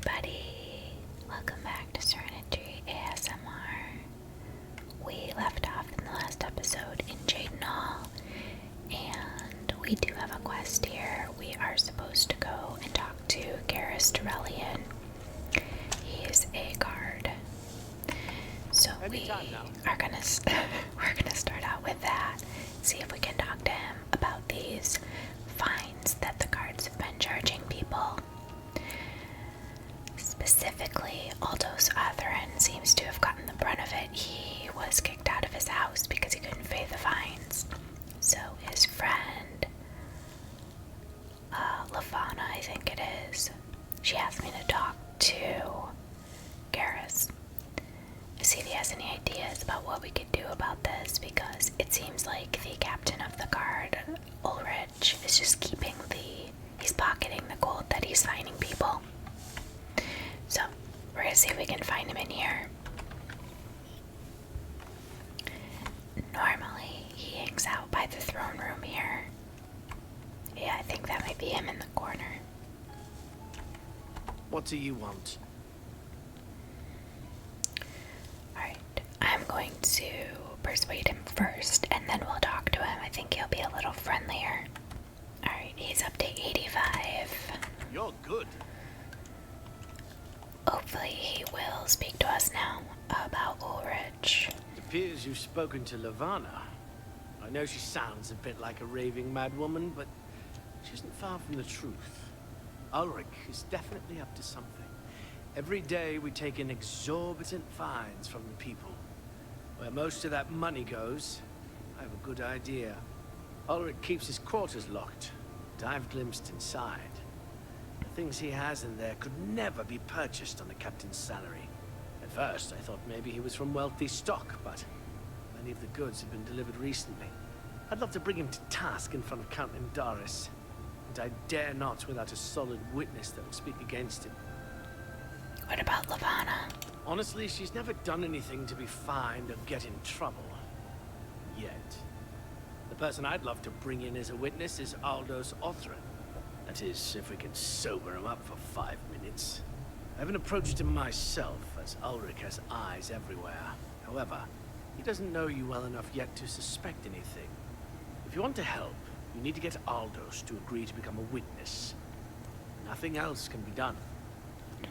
everybody, welcome back to Serenity ASMR. We left off in the last episode in Jaden Hall, and we do have a quest here. We are supposed to go and talk to Garrus Durelian. He is a guard. So we are gonna we're gonna start out with that, see if we can talk to him about these fines that the guards have been charging people. Specifically, Aldous Atherin seems to have gotten the brunt of it. He was kicked out of his house because he couldn't pay the fines. So his friend, Lavana, I think it is, she asked me to talk to Garrus to see if he has any ideas about what we could do about this, because it seems like the captain of the guard, Ulrich, is just he's pocketing the gold that he's fining people. So, we're gonna see if we can find him in here. Normally, he hangs out by the throne room here. Yeah, I think that might be him in the corner. What do you want? Alright, I'm going to persuade him first, and then we'll talk to him. I think he'll be a little friendlier. Alright, he's up to 85. You're good. Hopefully he will speak to us now about Ulrich. It appears you've spoken to Lavana. I know she sounds a bit like a raving madwoman, but she isn't far from the truth. Ulrich is definitely up to something. Every day we take in exorbitant fines from the people. Where most of that money goes, I have a good idea. Ulrich keeps his quarters locked, but I've glimpsed inside. The things he has in there could never be purchased on the captain's salary. At first, I thought maybe he was from wealthy stock, but many of the goods have been delivered recently. I'd love to bring him to task in front of Count Indaris, and I dare not without a solid witness that will speak against him. What about Lavana? Honestly, she's never done anything to be fined or get in trouble. Yet. The person I'd love to bring in as a witness is Aldous Atherin. That is, if we can sober him up for 5 minutes. I haven't approached him myself, as Ulrich has eyes everywhere. However, he doesn't know you well enough yet to suspect anything. If you want to help, you need to get Aldous to agree to become a witness. Nothing else can be done.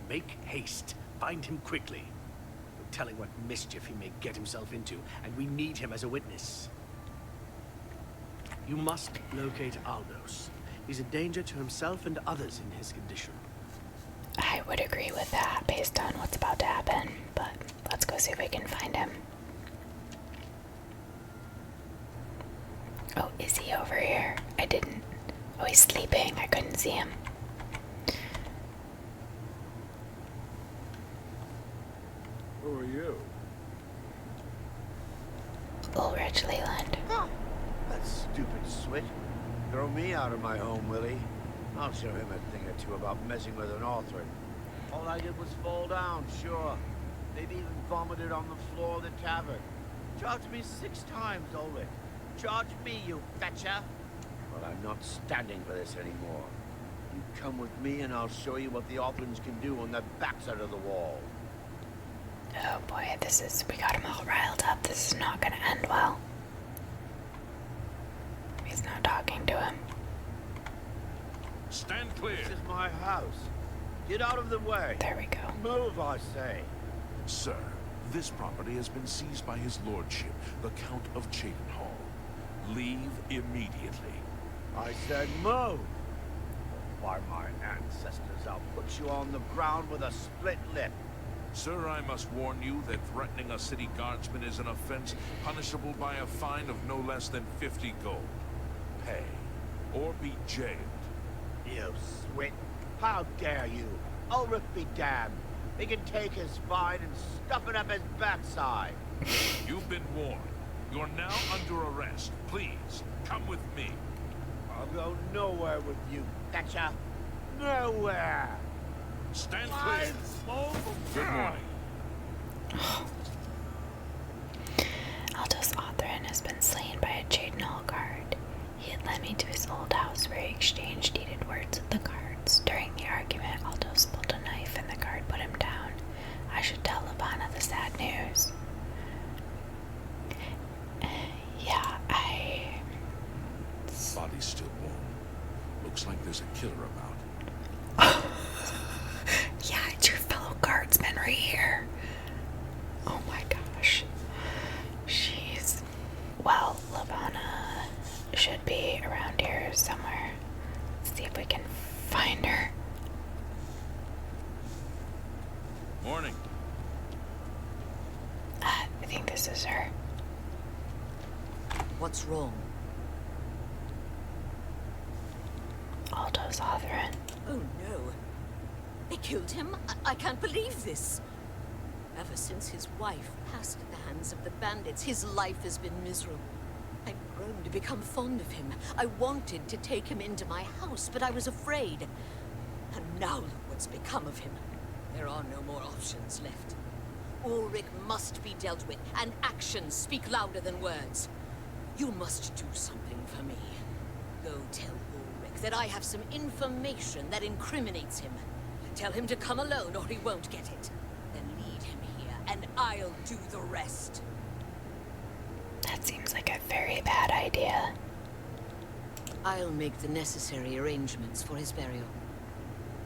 Make haste. Find him quickly. No telling what mischief he may get himself into, and we need him as a witness. You must locate Aldous. He's a danger to himself and others in his condition. I would agree with that based on what's about to happen, but let's go see if we can find him. Oh, is he over here? I didn't. Oh, he's sleeping. I couldn't see him. Who are you? Ulrich Leland. Huh. That stupid swit. Throw me out of my home, will he? I'll show him a thing or two about messing with an Atherin. All I did was fall down, sure. Maybe even vomited on the floor of the tavern. Charge me 6 times, Ulrich. Charge me, you fetcher. But I'm not standing for this anymore. You come with me and I'll show you what the Atherins can do on the backside of the wall. Oh boy, we got him all riled up. This is not gonna end well. He's not talking to him. Stand clear. This is my house. Get out of the way. There we go. Move, I say. Sir, this property has been seized by his lordship, the Count of Cheydinhall. Leave immediately. I said move. By my ancestors, I'll put you on the ground with a split lip. Sir, I must warn you that threatening a city guardsman is an offense punishable by a fine of no less than 50 gold. Pay, or be jailed. You swit. How dare you? Ulrich be damned. He can take his fine and stuff it up his backside. You've been warned. You're now under arrest. Please, come with me. I'll go nowhere with you, Thatcher. Nowhere. Stand clear. Good morning. Aldous Atherin has been slain by a Cheydinhall guard. He had led me to his old house where he exchanged heated words with the guards. During the argument, Aldous pulled a knife and the guard Looks like there's a killer about. Yeah, it's your fellow guardsman right here. Oh my gosh. Jeez. Well, Lavana should be around here somewhere. Let's see if we can find her. Morning. I think this is her. What's wrong? Aldo's Othrin. Oh no. They killed him? I can't believe this. Ever since his wife passed at the hands of the bandits, his life has been miserable. I've grown to become fond of him. I wanted to take him into my house, but I was afraid. And now look what's become of him. There are no more options left. Ulrich must be dealt with, and actions speak louder than words. You must do something for me. Go tell Ulrich that I have some information that incriminates him. Tell him to come alone or he won't get it. Then lead him here, and I'll do the rest. That seems like a very bad idea. I'll make the necessary arrangements for his burial.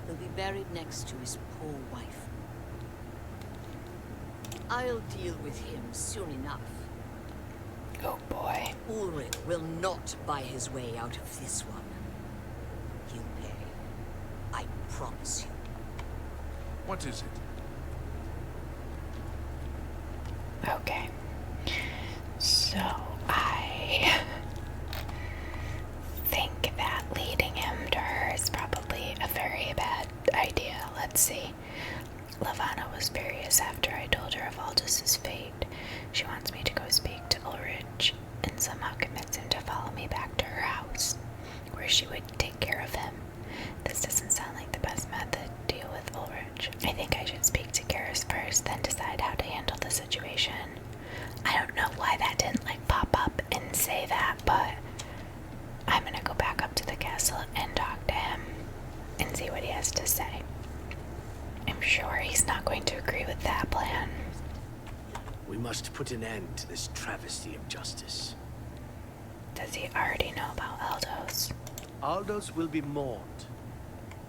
He'll be buried next to his poor wife. I'll deal with him soon enough. Oh boy. Ulrich will not buy his way out of this one. He'll pay. I promise you. What is it? Okay. So, I think that leading him to her is probably a very bad idea. Let's see. Lavana was furious after I told her of Aldous' fate. She wants me to go speak to Ulrich and somehow convince him to follow me back to her house, where she would take care of him. This doesn't sound like the best method to deal with Ulrich. I think I should speak to Garrus first, then decide how to handle the situation. I don't know why that didn't pop up and say that, but I'm gonna go back up to the castle and talk to him and see what he has to say. I'm sure he's not going to agree with that plan. We must put an end to this travesty of justice. Does he already know about Aldos? Aldos will be mourned.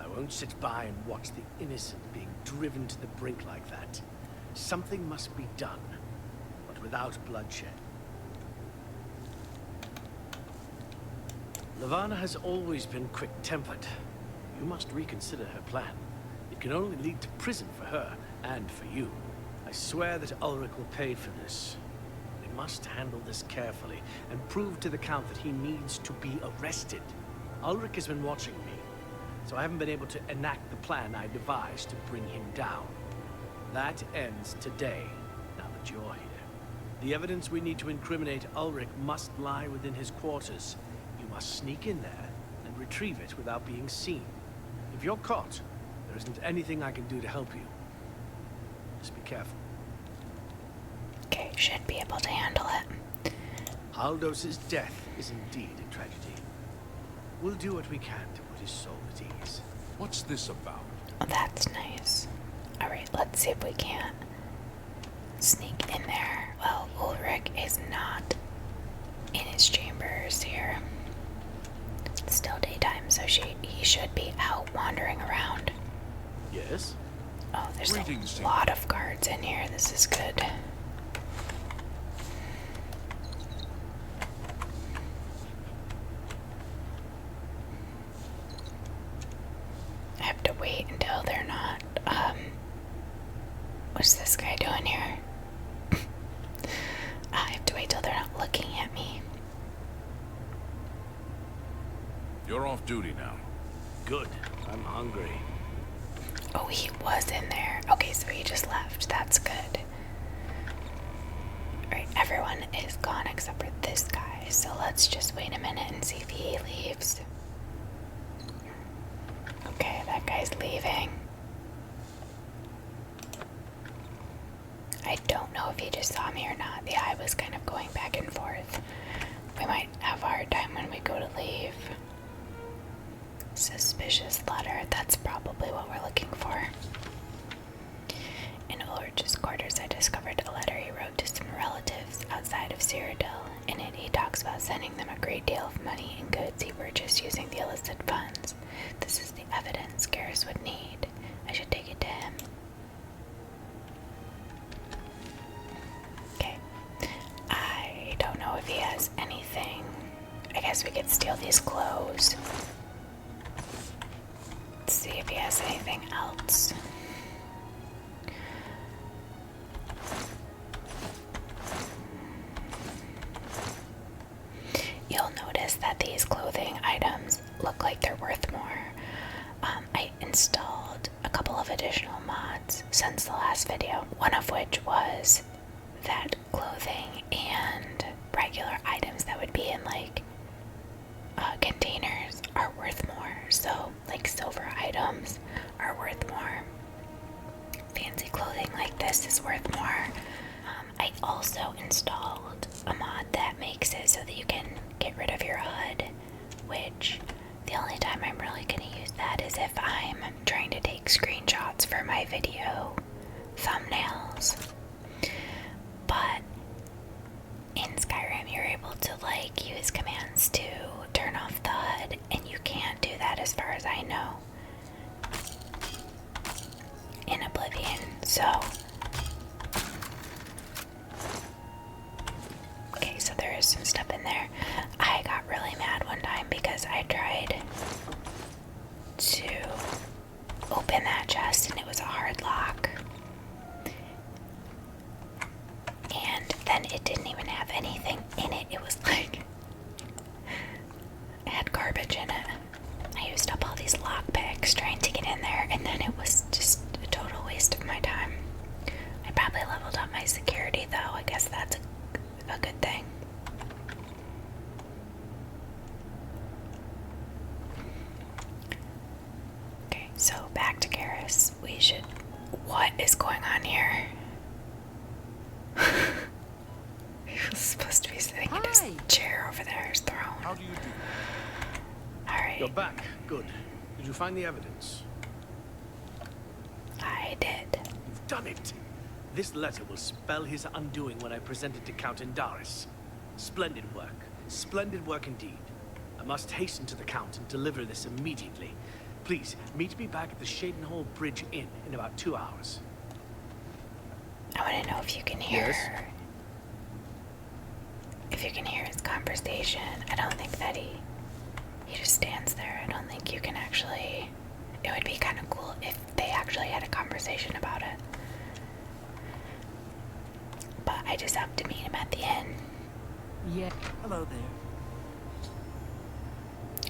I won't sit by and watch the innocent being driven to the brink like that. Something must be done, but without bloodshed. Lavana has always been quick-tempered. You must reconsider her plan. It can only lead to prison for her, and for you. I swear that Ulrich will pay for this. We must handle this carefully, and prove to the Count that he needs to be arrested. Ulrich has been watching me, so I haven't been able to enact the plan I devised to bring him down. That ends today, now that you're here. The evidence we need to incriminate Ulrich must lie within his quarters. You must sneak in there and retrieve it without being seen. If you're caught, there isn't anything I can do to help you. Just be careful. Okay, should be able to handle it. Aldos's death is indeed a tragedy. We'll do what we can to put his soul at ease. What's this about? Oh, that's nice. Alright, let's see if we can sneak in there. Well, Ulrich is not in his chambers here. It's still daytime, so he should be out wandering around. Yes? Oh, there's Greetings, a lot of guards in here. This is good. I have to wait until they're not, what's this guy doing here? I have to wait till they're not looking at me. You're off duty now. Good. I'm hungry. Oh, he was in there. Okay, so he just left. That's good. Alright, everyone is gone except for this guy. So let's just wait a minute and see if he leaves. Okay, that guy's leaving. I don't know if he just saw me or not. The eye was kind of going back and forth. We might have a hard time when we go to leave. Suspicious letter. That's probably what we're looking for. In Ulrich's quarters, I discovered a letter he wrote to some relatives outside of Cyrodiil. In it, he talks about sending them a great deal of money and goods he purchased using the illicit funds. This is the evidence Garrus would need. I should take it to him. Okay. I don't know if he has anything. I guess we could steal these clothes. Let's see if he has anything else. You'll notice that these clothing items look like they're worth more. I installed a couple of additional mods since the last video, one of which was that clothing and regular items that would be in like containers are worth more. So like silver items are worth more. Fancy clothing like this is worth more. I also installed a mod that makes it so that you can get rid of your HUD, which the only time I'm really going to use that is if I'm trying to take screenshots for my video thumbnails. But in Skyrim, you're able to like use commands to turn off the HUD, and you can't do that as far as I know in Oblivion. So okay, so there is some stuff in there. I got really mad one time because I tried to open that chest and it was a hard lock. And then it didn't even have anything in it. It was like, it had garbage in it. I used up all these lockpicks trying to get in there, and then it was just a total waste of my time. I probably leveled up my security though. I guess that's a good thing. Okay, so back to Garrus. We should... What is going on here? He was supposed to be sitting in his chair over there, his throne. How do you do? Alright, You're back. Good. Did you find the evidence? I did. You've done it. This letter will spell his undoing when I present it to Count Indaris. Splendid work. Splendid work indeed. I must hasten to the Count and deliver this immediately. Please, meet me back at the Shadenhall Bridge Inn in about 2 hours. I want to know if you can hear... Yes? If you can hear his conversation. I don't think that he just stands there. I don't think you can actually... It would be kind of cool if they actually had a conversation about it. But I just have to meet him at the inn. Yeah. Hello there.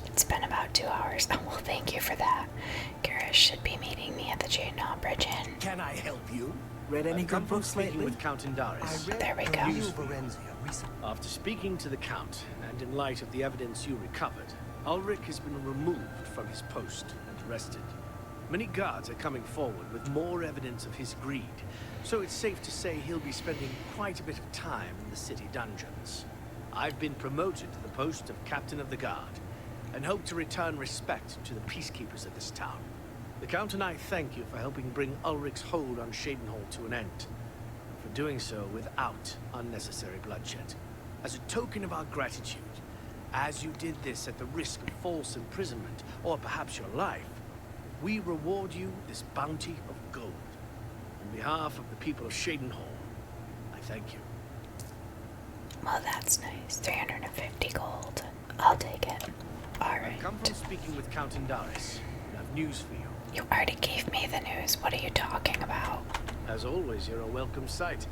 It's been about 2 hours. Oh, well, thank you for that. Garrus should be meeting me at the Shadenhall Bridge Inn. Can I help you? Read any I've come good from books speaking lately? with Count Indaris. There we go. After speaking to the Count, and in light of the evidence you recovered, Ulrich has been removed from his post and arrested. Many guards are coming forward with more evidence of his greed, so it's safe to say he'll be spending quite a bit of time in the city dungeons. I've been promoted to the post of Captain of the Guard, and hope to return respect to the peacekeepers of this town. The Count and I thank you for helping bring Ulrich's hold on Shadenhall to an end, and for doing so without unnecessary bloodshed. As a token of our gratitude, as you did this at the risk of false imprisonment, or perhaps your life, we reward you this bounty of gold. On behalf of the people of Shadenhall, I thank you. Well, that's nice. 350 gold. I'll take it. Alright. I've come from speaking with Count Indaris, and I've news for you. You already gave me the news. What are you talking about? As always, you're a welcome sight.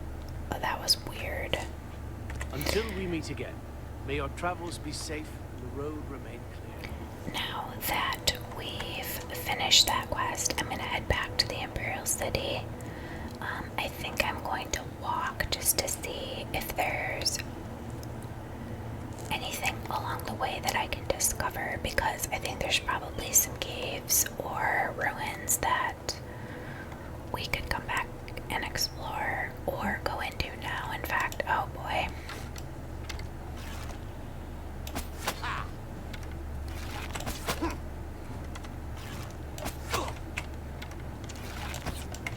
Oh, that was weird. Until we meet again, may your travels be safe and the road remain clear. Now that we've finished that quest, I'm gonna head back to the Imperial City. I think I'm going to walk just to see if there's anything along the way that I can discover, because I think there's probably some caves or ruins that we could come back and explore or go into now. In fact, oh boy.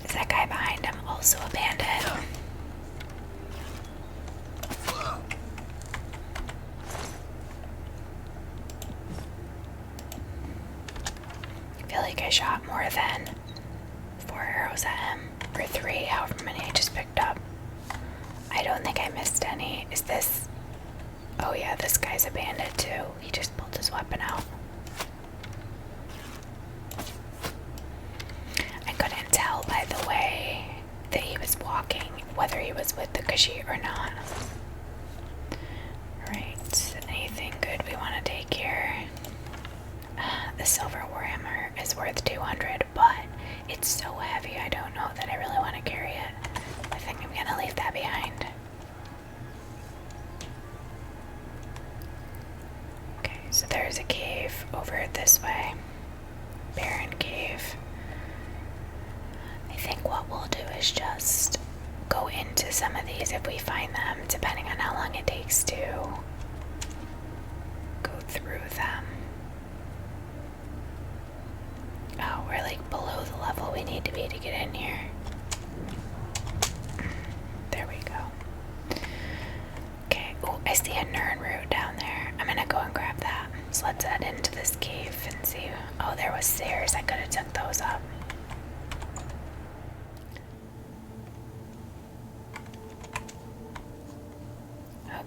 Is that guy behind him also a bandit? feel like I shot more than 4 arrows at him, or 3, however many I just picked up. I don't think I missed any. Is this... Oh yeah, this guy's a bandit too. He just pulled his weapon out. I couldn't tell by the way that he was walking whether he was with the Khajiit or not. Alright, anything good we want to take here? The silver warhammer is worth 200, but it's so heavy I don't know that I really want to carry it. I think I'm gonna leave that behind. Okay, so there's a cave over this way. Barren Cave. I think what we'll do is just go into some of these if we find them, depending on how long it takes to go through them. Oh, we're like below the level we need to be to get in here. There we go. Okay, oh, I see a Nern root down there. I'm gonna go and grab that. So let's head into this cave and see. Oh, there was stairs. I could have took those up.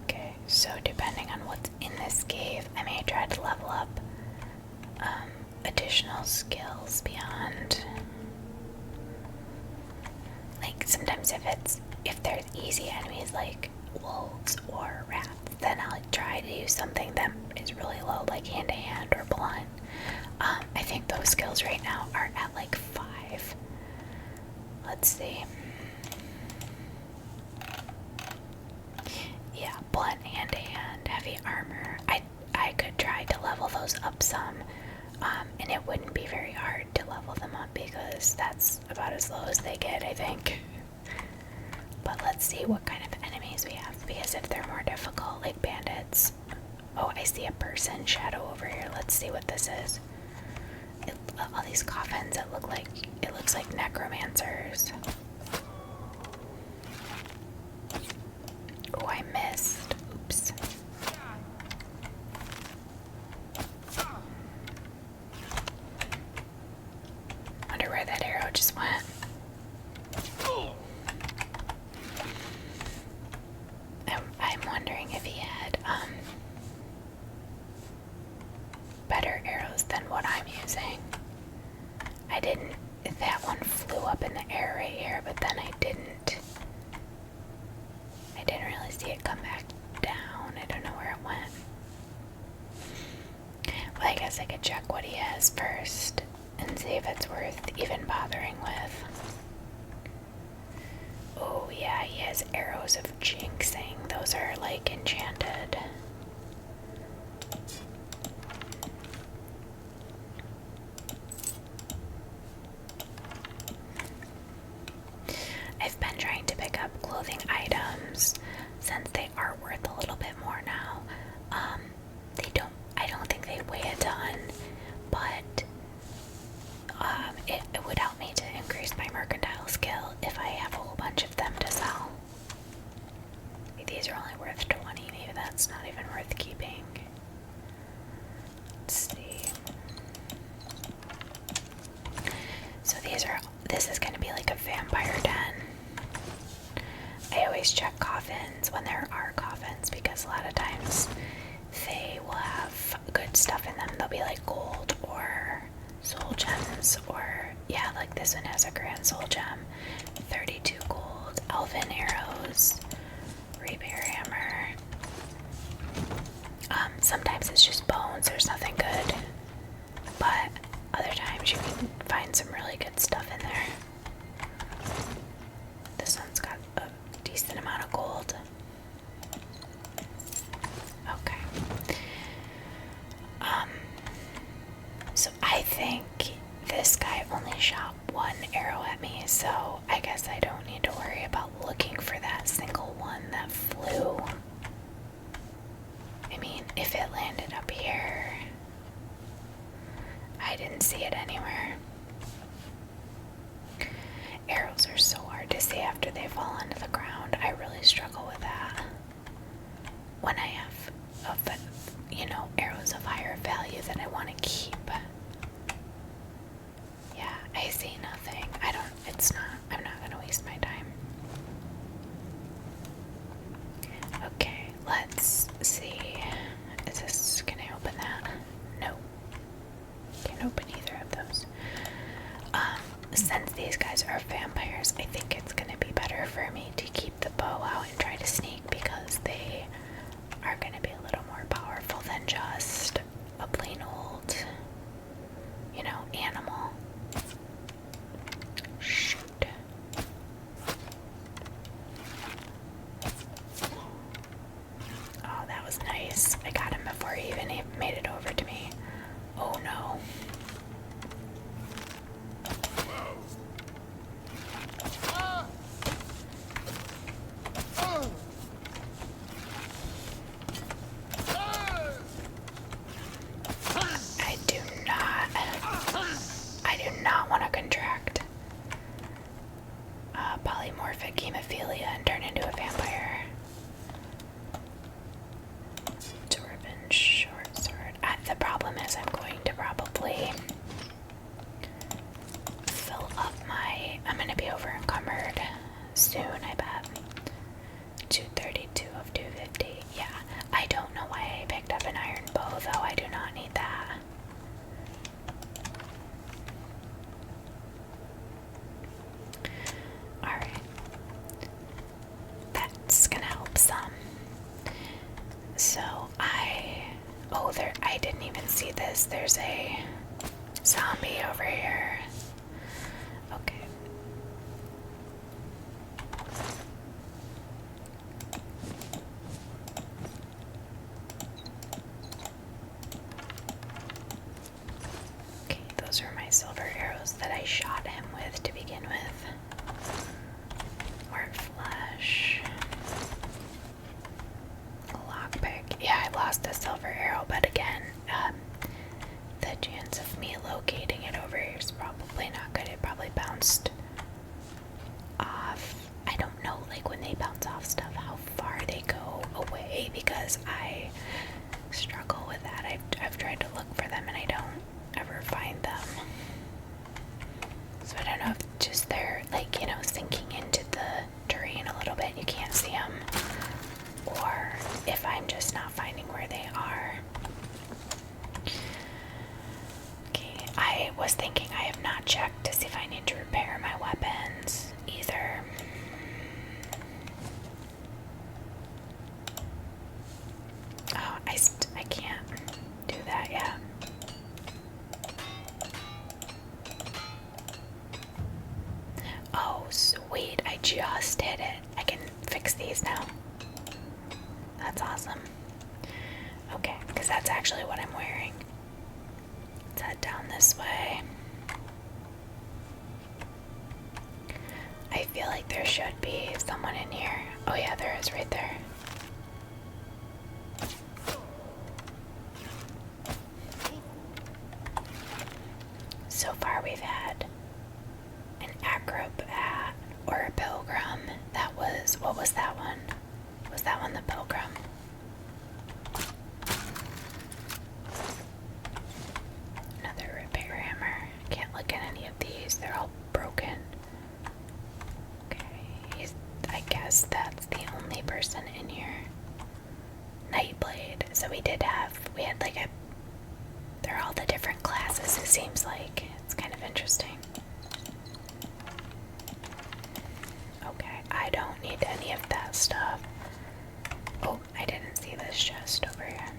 Okay, so depending on what's in this cave, I may try to level up additional skills beyond. Like sometimes if there's easy enemies like wolves or rats, then I'll try to use something that is really low, like hand to hand or blunt. I think those skills right now are at like 5. Let's see. Yeah, blunt, hand to hand, heavy armor. I could try to level those up some, and it wouldn't be very hard to level them up because that's about as low as they get, I think. But let's see what kind of enemies we have, because if they're more difficult, like bandits. Oh, I see a person shadow over here. Let's see what this is. All these coffins, it looks like necromancers. Oh, I missed. Oops. Wonder where that arrow just went. I'm wondering if he had better arrows than what I'm using. I didn't. That one flew up in the air right here, but then I didn't really see it come back down. I don't know where it went. Well, I guess I could check what he has first and see if it's worth even bothering with. Oh yeah, he has arrows of jinxing. Those are like enchanted. I've been trying to pick up clothing items since they are worth a little bit more now. I don't think they weigh a ton, but it would help me to increase my mercantile skill if I have a whole bunch of them to sell. These are only worth 20, maybe that's not even worth keeping. Let's see. So this is going to be like a vampire den. I always check coffins when there are coffins because a lot of times they will have good stuff in them. They'll be like gold or soul gems, or yeah, like this one has a grand soul gem, 32 gold, elven arrows, repair hammer. Sometimes it's just bones, there's nothing good, but other times you can find some really good stuff in there. This one's got a decent amount of gold. Okay. So I think this guy only shot 1 arrow at me, so I guess I don't need to worry about looking for that single one that flew. I mean, if it landed up here, I didn't see it anywhere. Arrows are so hard to see after they fall onto the ground. I really struggle with that. When I have, arrows of higher value that I want to keep. since these guys are vampires, I think it's gonna be better for me to keep the bow out and try to sneak because they are gonna be a little more powerful than just a plain old, you know, animal. Shoot. Oh, that was nice. I got him before he even made it over to me. Oh no. I do not want to contract polymorphic hemophilia and turn into a vampire. Dwarven short sword. The problem is I'm going to probably fill up my... I'm going to be over encumbered soon, I bet. 232 of 250. Yeah, I don't know why I picked up an iron bow, though. I do not need that. Alright. That's gonna help some. So I didn't even see this. There's a zombie over here. Okay. Okay, those are my silver arrows that I shot him with to begin with. More flesh. A lockpick. Yeah, I lost a silver arrow, but again, the chance of me locating it over here is probably not good. It probably bounced off. I don't know, like when they bounce off stuff, how far they go away, because I struggle with that. I've tried to look for them and I don't ever find them. So I don't know if just they're like, you know, sinking into the terrain a little bit and you can't see them, or if I'm just not finding where they are. Okay, I was thinking I have not checked to see if I need to repair my weapons either. Oh, I can't do that yet. Oh, sweet. I just hit it. I can fix these now. That's awesome. Okay, because that's actually what I'm wearing. Let's head down this way. I feel like there should be someone in here. Oh yeah, there is right there. So far we've had an acrobat or a pilgrim. That was, what was that one? Was that one the pilgrim? Another repair hammer. Can't look at any of these, they're all broken. Okay, I guess that's the only person in here. Nightblade. So we had like a, they're all the different classes, it seems like. It's kind of interesting. Okay, I don't need any of that stuff. Oh, I didn't see this chest over here.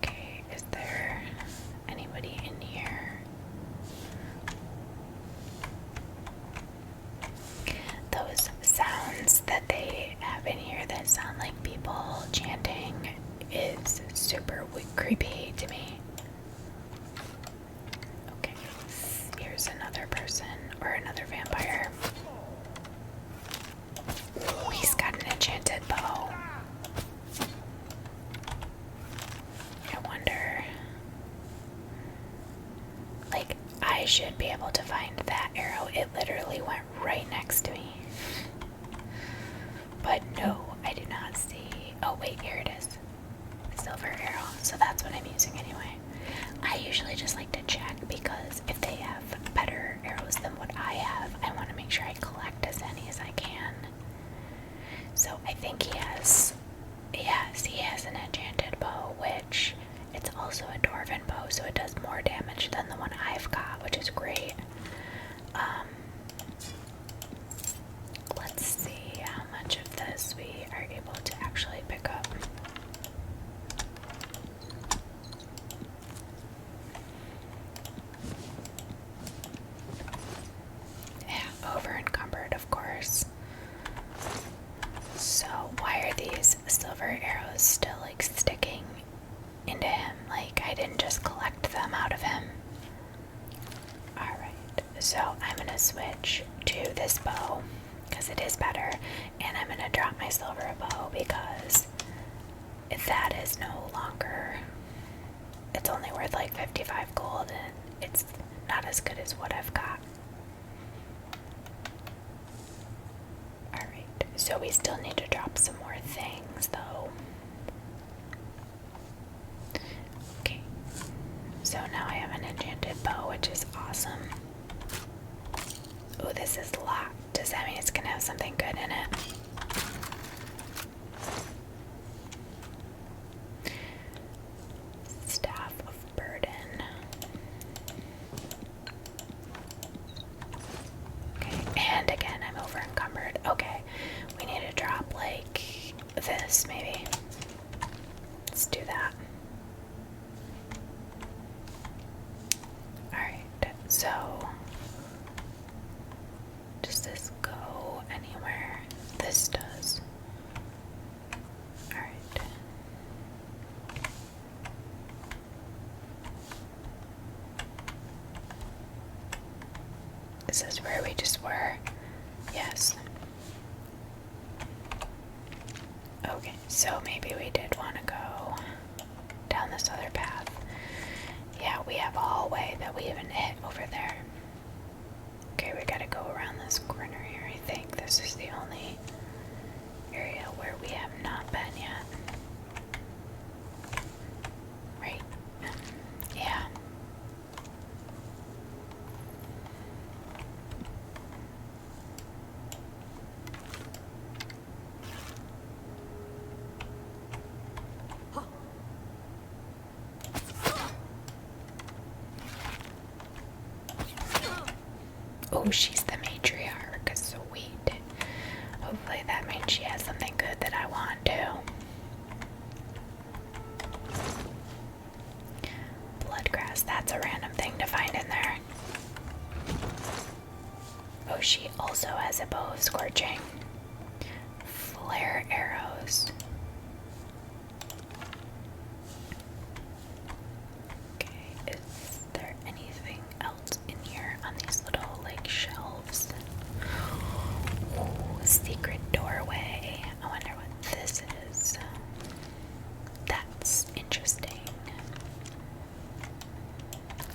Okay, is there anybody in here? Those sounds that they have in here that sound like people chanting is super creepy to me. Okay, here's another person or another vampire. Ooh, he's got an enchanted bow. I wonder, like, I should be able to find that arrow. It literally went right next to me. But no, I do not see. Oh wait, here it is. Silver arrow. So that's what I'm using anyway. I usually just like to check because if they have better arrows than what I have, I want to make sure I collect as many as I can. So I think he has yes, he has an enchanted bow, which it's also a dwarven bow, so it does more damage than the one I've got, which is great. Let's see how much of this we are able to actually pick up. Yeah, over encumbered, of course. So why are these silver arrows still like sticking into him? Like I didn't just collect them out of him. Alright, so I'm gonna switch to this bow because it is better, and I'm gonna drop my silver bow because that is no longer, it's only worth like 55 gold and it's not as good as what I've got. Alright, so we still need to drop some more things though. Okay, so now I have an enchanted bow, which is awesome. Oh, this is locked. Does that mean it's gonna have something good in it? Staff of Burden. Okay, and again, I'm over encumbered. Okay, we need to drop like this, maybe. Let's do that. Alright, so does this go anywhere? This does. Alright. Is this where we just were? Yes. Okay, so maybe we did want to go down this other path. Yeah, we have a hallway that we haven't hit over there. Okay, we gotta go around this corner here, I think. This is the only area where we have not been yet. Right? Yeah. Oh, she's the matriarch. Sweet. Hopefully that means she has something good that I want too. Bloodgrass, that's a random thing to find in there. Oh, she also has a bow of scorching. Flare arrows. Okay, is there anything else in here on these little like shelves? Ooh, secret doorway. I wonder what this is. That's interesting.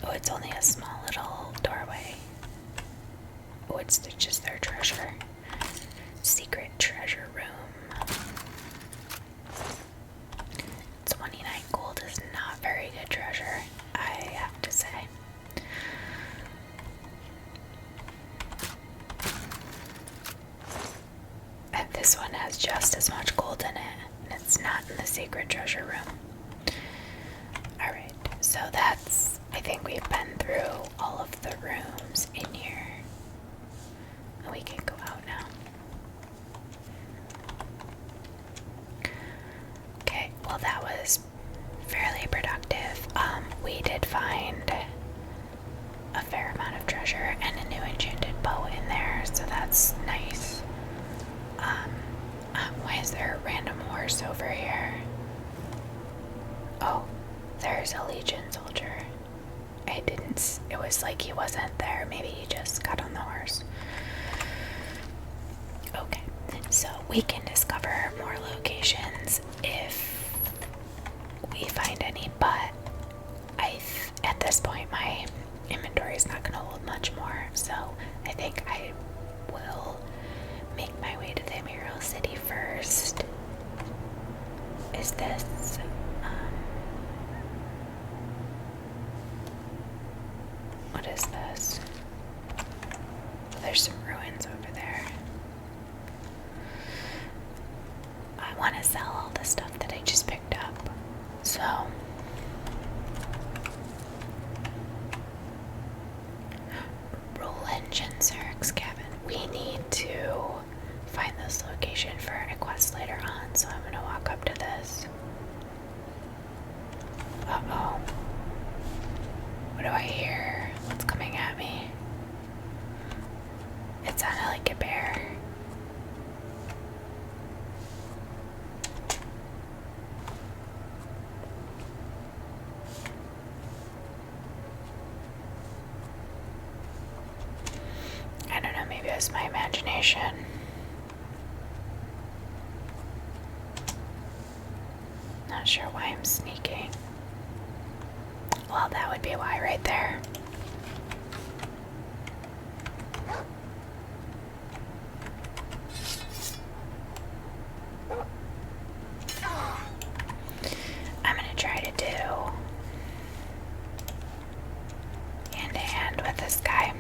Oh, it's only a small little doorway. Oh, it's just their treasure. Secret treasure room. 29 gold is not very good treasure, I have to say. And this one has just as much gold in it, and it's not in the secret treasure room. Alright, so that's, I think we've been through all of the rooms in here. And we can go out now. Okay, well that was fairly productive. We did find a fair amount of treasure and a new enchanted bow in there, so that's nice. Why is there a random horse over here? Oh, there's a Legion soldier. It was like he wasn't there. Maybe he just got on the horse. Okay, so we can discover more locations if we find any, but at this point my inventory is not going to hold much more, so I think I will make my way to the Imperial City first. Is this what is this? There's some ruins over there. I want to sell all the stuff that I just picked up. So Roll engine, Zerik's cabin. We need to find this location for a quest later on, so I'm gonna walk up to this. Uh-oh. What do I hear? What's coming at me? It sounded like a bear. I don't know, maybe it was my imagination. Not sure why I'm sneaking. Well, that would be why right there. I'm gonna try to do hand to hand with this guy.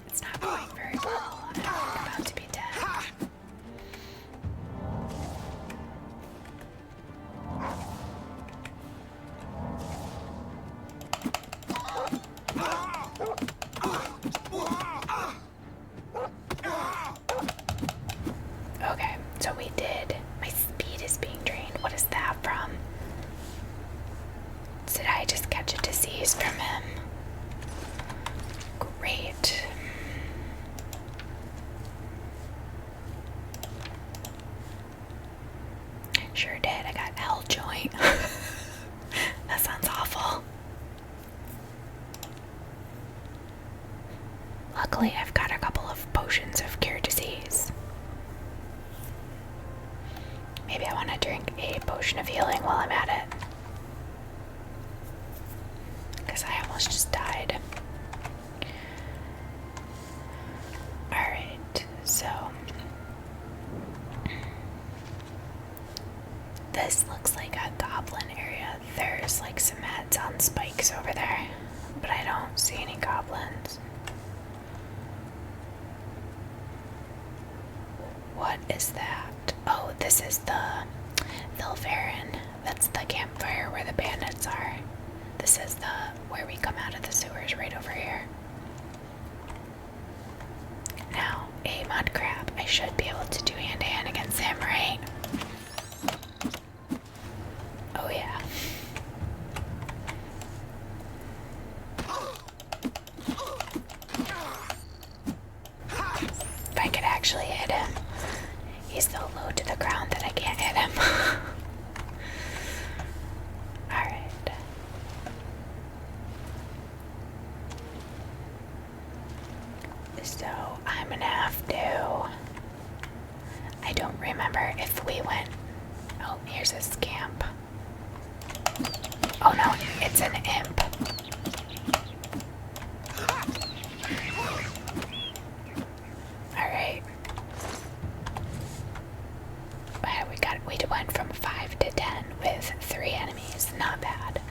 It's not going very well. I'm about to be dead. Okay, so we did. My speed is being drained. What is that from? Did I just catch a disease from him? Great. Sure did. I got L joint. That sounds awful. Luckily, I've got a couple of potions of cure disease. Maybe I want to drink a potion of healing while I'm at it. Because I almost just died. Alright, so this looks like a goblin area. There's like some heads on spikes over there, but I don't see any goblins. What is that? Oh, this is the Vilvarin. That's the campfire where the bandits are. This is where we come out of the sewers, right over here. Now, a mud crab. I should be able to do hand-to-hand against him, right? Oh yeah. If I could actually hit him. He's so low to the ground that I can't hit him. Alright. So I'm gonna have to... I don't remember if we went... Oh, here's a scamp. Oh no, it's an imp. Alright. We went from 5 to 10 with 3 enemies. Not bad.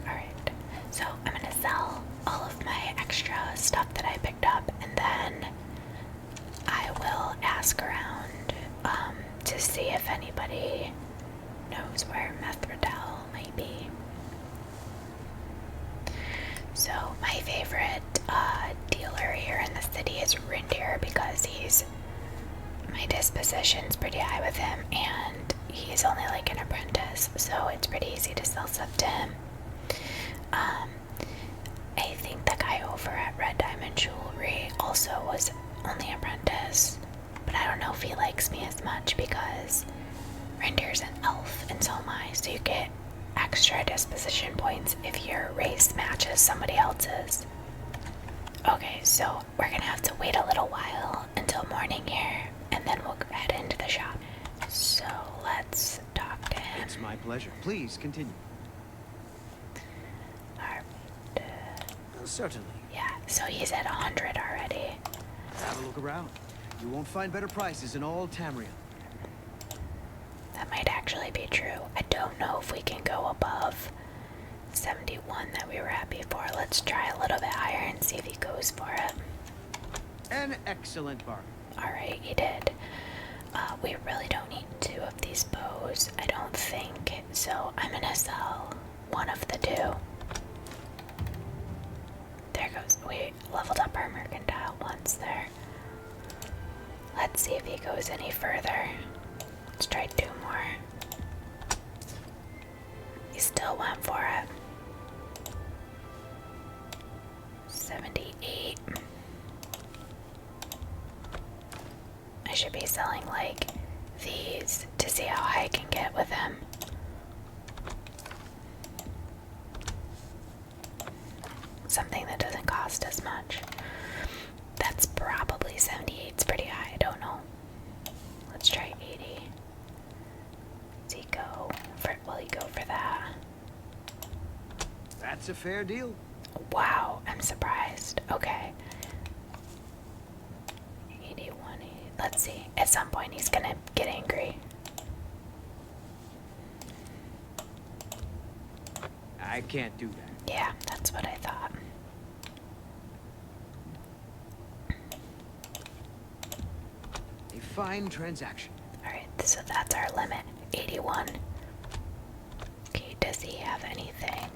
Alright, so I'm gonna sell all of my extra stuff that I picked up, and then I will ask around to see if anybody knows where Methredel might be. So my favorite dealer here in the city is Rindir because my disposition's pretty high with him, and he's only like an apprentice, so it's pretty easy to sell stuff to him. I think the guy over at Red Diamond Jewelry also was only apprentice, but I don't know if he likes me as much because Rindir's an elf and so am I, so you get extra disposition points if your race matches somebody else's. Okay, so we're gonna have to wait a little while until morning here, and then we'll head into the shop. So let's talk to him. It's my pleasure. Please continue. Alright. Certainly. Yeah, so he's at 100 already. Travel around. You won't find better prices in all Tamriel. That might actually be true. I don't know if we can go above 71 that we were at before. Let's try a little bit higher and see if he goes for it. An excellent bargain. Alright, he did. We really don't need 2 of these bows, I don't think. So I'm gonna sell one of the 2. There goes. We leveled up our mercantile once there. Let's see if he goes any further. Let's try 2 more. He still went for it. 78. I should be selling like these to see how high I can get with him. Something that doesn't cost as much. That's probably 78. It's pretty high. I don't know. Let's try 80. Does he go for? Will he go for that? That's a fair deal. Wow, I'm surprised. Okay. 81. Let's see. At some point, he's gonna get angry. I can't do that. Yeah, that's what I thought. A fine transaction. Alright, so that's our limit. 81. Okay, does he have anything?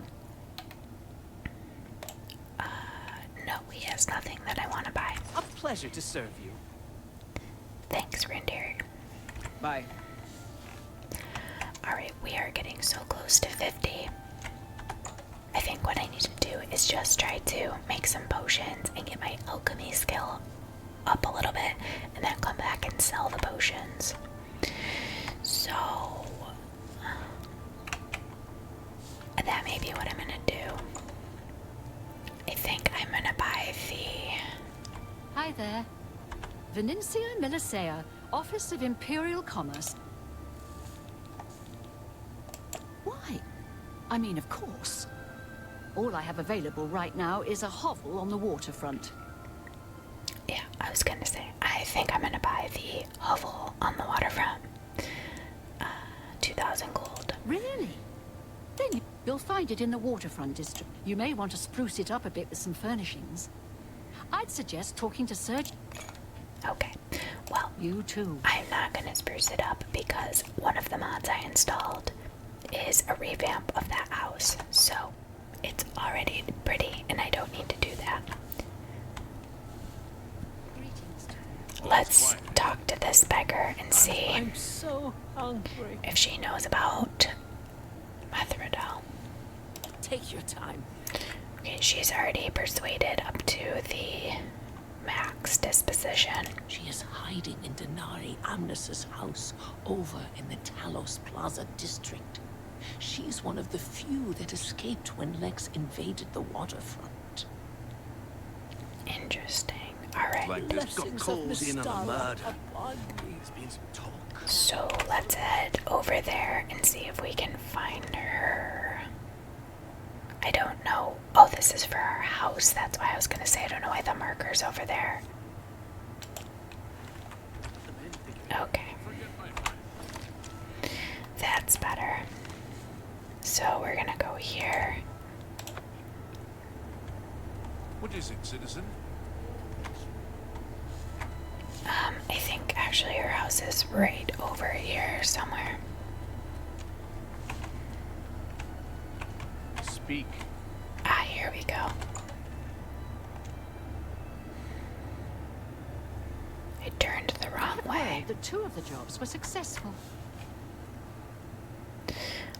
No, he has nothing that I want to buy. A pleasure to serve you. Thanks, Reindeer. Bye. Alright, we are getting so close to 50. I think what I need to do is just try to make some potions and get my alchemy skill up a little bit, and then come back and sell the potions. So that may be what I'm gonna do. I think I'm gonna buy the... Hi there. Venencia Melisea, Office of Imperial Commerce. Why? I mean, of course. All I have available right now is a hovel on the waterfront. Yeah, I was gonna say, I think I'm gonna buy the hovel on the waterfront. 2,000 gold. Really? Then you'll find it in the waterfront district. You may want to spruce it up a bit with some furnishings. I'd suggest talking to Serge. Okay, well, You too. I'm not gonna spruce it up because one of the mods I installed is a revamp of that house. So, it's already pretty and I don't need to do that. Let's talk to this beggar and see I'm so hungry. if she knows about Methredel. Take your time. Okay, she's already persuaded up to the max disposition. She is hiding in Denari Amnes's house over in the Talos Plaza district. She's one of the few that escaped when Lex invaded the waterfront. Interesting. Alright, Like this got called in on a murder. Me. There's been some talk. so let's head over there and see if we can find her. I don't know. Oh, this is for our house. That's why I was gonna say I don't know why the marker's over there. Okay. That's better. So we're gonna go here. What is it, citizen? I think actually her house is right over here somewhere. Speak. Ah, here we go. I turned the wrong way. The 2 of the jobs were successful.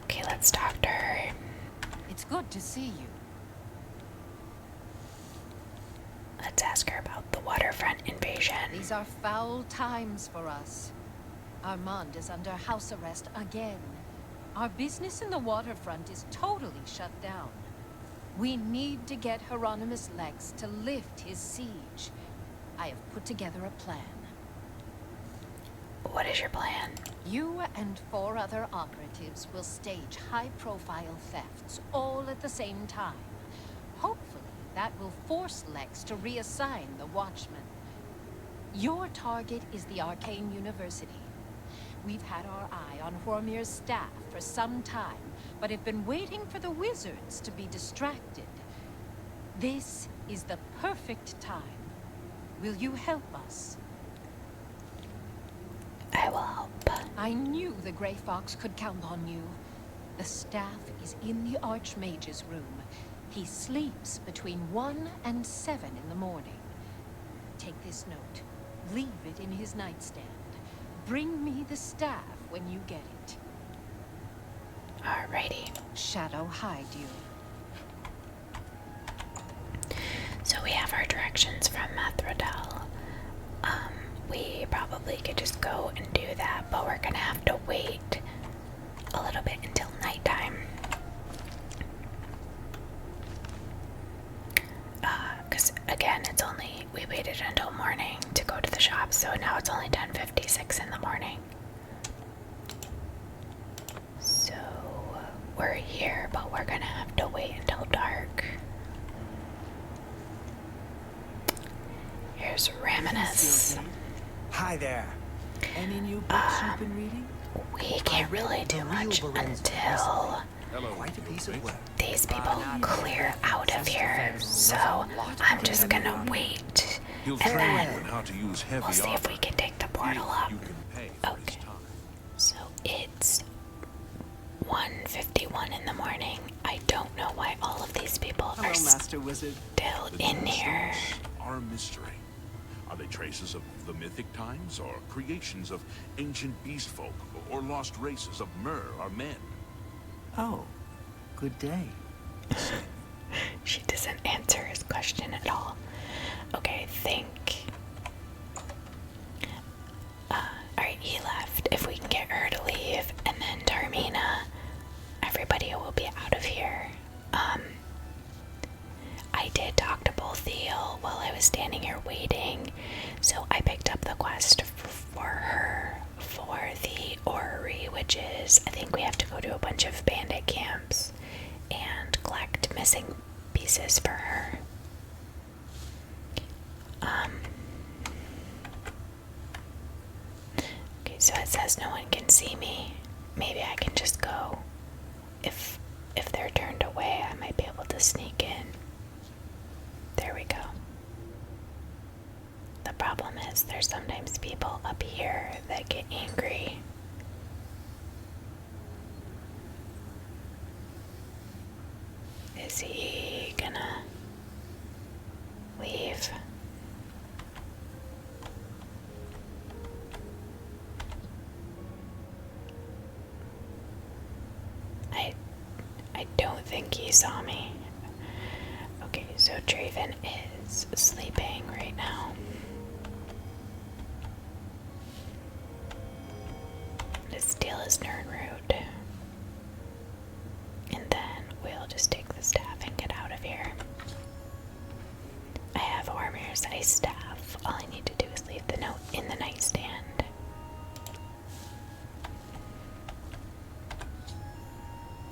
Okay, let's talk to her. It's good to see you. Let's ask her about the waterfront invasion. These are foul times for us. Armand is under house arrest again. Our business in the waterfront is totally shut down. We need to get Hieronymus Lex to lift his siege. I have put together a plan. What is your plan? You and 4 other operatives will stage high-profile thefts all at the same time. Hopefully, that will force Lex to reassign the Watchman. Your target is the Arcane University. We've had our eye on Hormir's staff for some time, but have been waiting for the wizards to be distracted. This is the perfect time. Will you help us? I will help. I knew the Grey Fox could count on you. The staff is in the Archmage's room. He sleeps between 1 and 7 in the morning. Take this note. Leave it in his nightstand. Bring me the staff when you get it. Alrighty. Shadow hide you. So we have our directions from Methredel. We probably could just go and do that, but we're gonna have to wait a little bit until nighttime. Because again, we waited until morning to go to the shop, so now it's only 10:56 in the morning. So we're here, but we're gonna have to wait until dark. Here's Hieronymus. Hi there. Any new books you've been reading? We can't really do much until Quite a piece of work. these people clear out of here, so I'm just gonna wait, He'll and train you then in how to use heavy we'll see if we armor. can take the portal up. You can pay for his Okay. time. So it's 1:51 in the morning. I don't know why all of these people Hello, are Master Wizard. still The in new here. stones are a mystery. Are they traces of the mythic times, or creations of ancient beast folk, or lost races of mer or men? Oh, good day. She doesn't answer his question at all. Okay, I think. Alright, he left. If we can get her to leave, and then Tarmina, everybody will be out of here. I did talk to Bolthiel while I was standing here waiting, so I picked up the quest for her for the orrery, which is, I think we have to go to a bunch of bandit camps and collect missing pieces for her. Okay, so it says no one can see me. Maybe I can just go. If they're turned away, I might be able to sneak in. There we go. The problem is there's sometimes people up here that get angry. Is he gonna leave? I don't think he saw me. Okay, so Draven is sleeping right now. Let's steal his Nernroot. And then we'll just take the staff and get out of here. I have Ormir's ice staff. All I need to do is leave the note in the nightstand.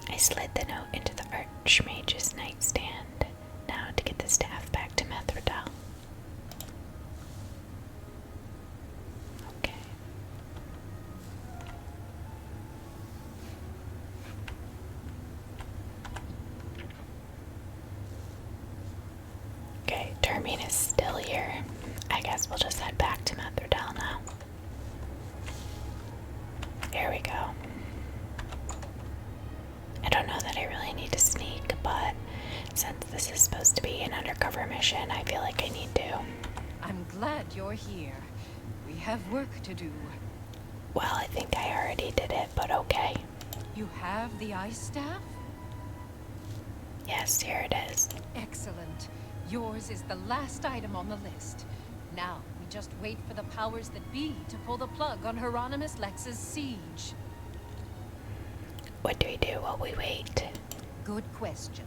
I slid the note into the Archmage's nightstand. Now to get the staff back to Methredel. Okay. Okay, Termine is still here. I guess we'll just head back to Methredel now. Here we go. I don't know that I really need to sneak, but since this is supposed to be an undercover mission, I feel like I need to. I'm glad you're here. We have work to do. Well, I think I already did it, but okay. You have the ice staff? Yes, here it is. Excellent. Yours is the last item on the list. Now, we just wait for the powers that be to pull the plug on Hieronymus Lex's siege. What do we do while we wait? Good question.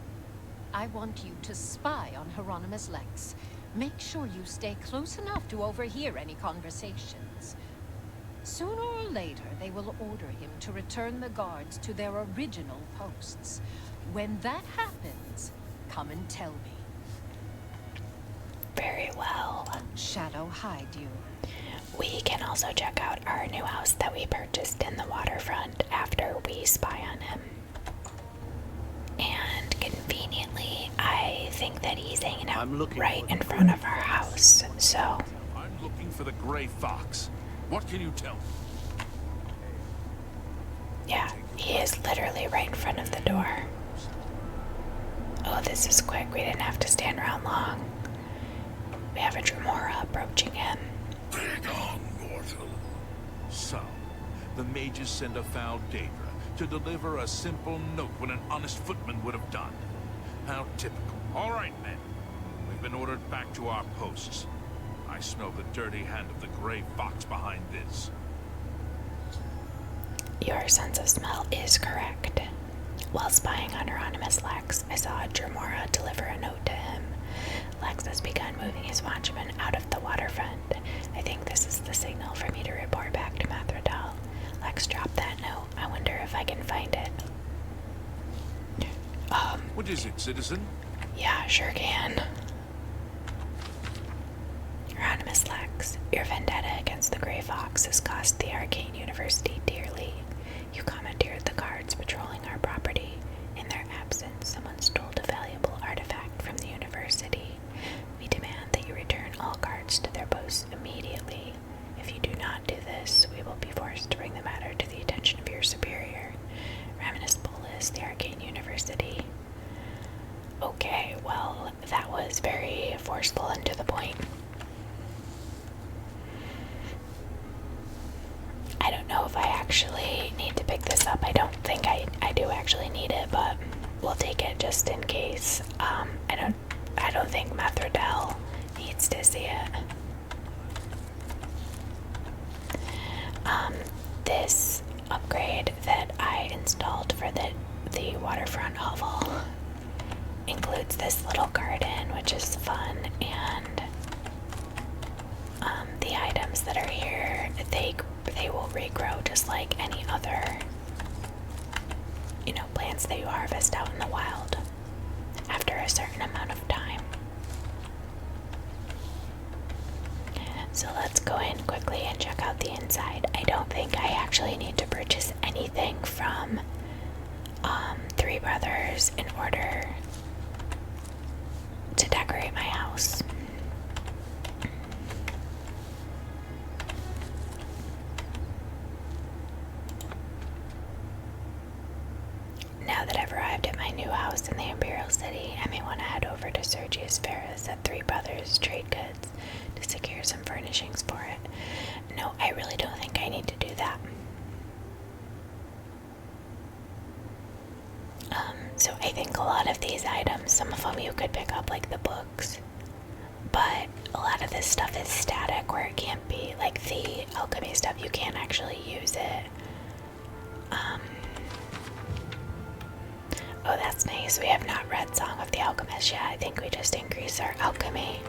I want you to spy on Hieronymus Lex. Make sure you stay close enough to overhear any conversations. Sooner or later, they will order him to return the guards to their original posts. When that happens, come and tell me. Very well. Shadow hide you. We can also check out our new house that we purchased in the Waterfront after we spy on him. And conveniently, I think that he's hanging out right in front of our house, so... I'm looking for the Gray Fox. What can you tell me? Yeah, he is literally right in front of the door. Oh, this is quick. We didn't have to stand around long. We have a Dremora approaching him. Bring on, mortal. So, the mages send a foul Daedra to deliver a simple note when an honest footman would have done. How typical. All right, men. We've been ordered back to our posts. I smell the dirty hand of the Gray Fox behind this. Your sense of smell is correct. While spying on Hieronymus Lex, I saw Dremora deliver a note to him. Lex has begun moving his watchmen out of the Waterfront. I think this is the signal for me to report back to Methredel. Lex dropped that note. I wonder if I can find it. What is it, citizen? Yeah, sure can. Hieronymus Lex, your vendetta against the Grey Fox has cost the Arcane University dearly. You commandeered the guards patrolling our property. In their absence, someone stole a valuable artifact from the university. We demand that you return all guards to their posts immediately. If you do not do this, we will be forced to bring the matter to the attention of your superior, Raminus Bolus, the Arcane University. Okay, well, that was very forceful and to the point. I don't know if I actually need to pick this up. I don't think I do actually need it, but we'll take it just in case. I don't think Methredel needs to see it. This upgrade that I installed for the Waterfront hovel includes this little garden, which is fun, and the items that are here, they will regrow just like any other, plants that you harvest out in the wild after a certain amount of time. So let's go in quickly and check out the inside. I don't think I actually need to purchase anything from Three Brothers in order to decorate my house. Now that I've arrived at my new house in the Imperial City, I may want to head over to Sergius Ferris at Three Brothers Trade Goods to secure some furnishings for it. No, I really don't think I need to do that. So I think a lot of these items, some of them you could pick up, like the books, but a lot of this stuff is static where it can't be, like the alchemy stuff, you can't actually use it. Oh, that's nice. We have not read Song of the Alchemist yet. I think we just increase our alchemy.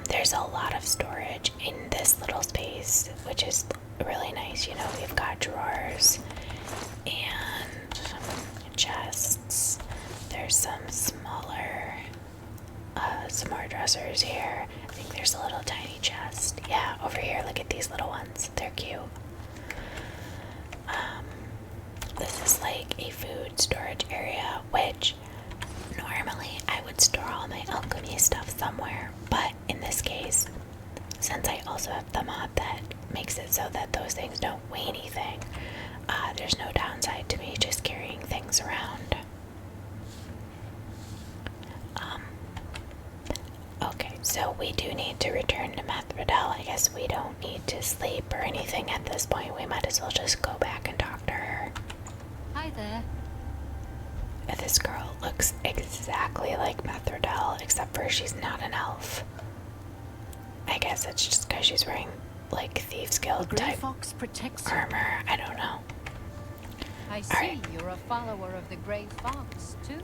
There's a lot of storage in this little space, which is really nice. We've got drawers and chests. There's some smaller, some more dressers here. I think there's a little tiny chest. Yeah, over here, look at these little ones. They're cute. This is like a food storage area, which normally I would store all my alchemy stuff somewhere, but in this case, since I also have the mod that makes it so that those things don't weigh anything, there's no downside to me just carrying things around. Okay, so we do need to return to Methredel. I guess we don't need to sleep or anything at this point. We might as well just go back and talk to her. Hi there. This girl looks exactly like Methredel, except for she's not an elf. I guess it's just because she's wearing, like, Thieves Guild type Fox protects you. armor. I don't know. I see you're a follower of the Gray Fox, too.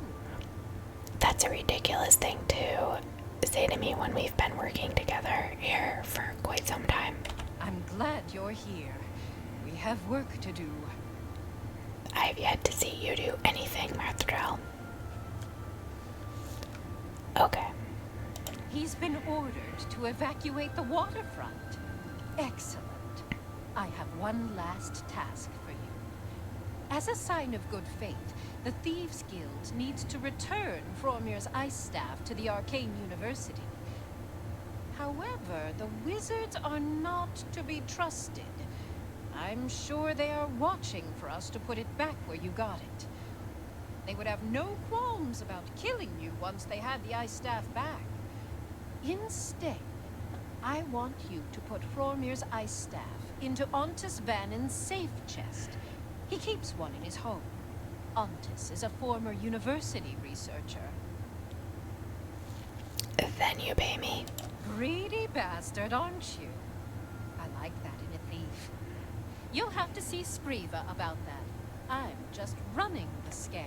That's a ridiculous thing to say to me when we've been working together here for quite some time. I'm glad you're here. We have work to do. I've yet to see you do anything, Methredel. He's been ordered to evacuate the waterfront. Excellent. I have one last task for you. As a sign of good faith, the Thieves Guild needs to return Fromir's ice staff to the Arcane University. However, the wizards are not to be trusted. I'm sure they are watching for us to put it back where you got it. They would have no qualms about killing you once they had the ice staff back. Instead, I want you to put Fromir's ice staff into Ontus Vannin's safe chest. He keeps one in his home. Ontus is a former university researcher. Then you pay me. Greedy bastard, aren't you? I like that in a thief. You'll have to see Scriva about that. I'm just running the scam.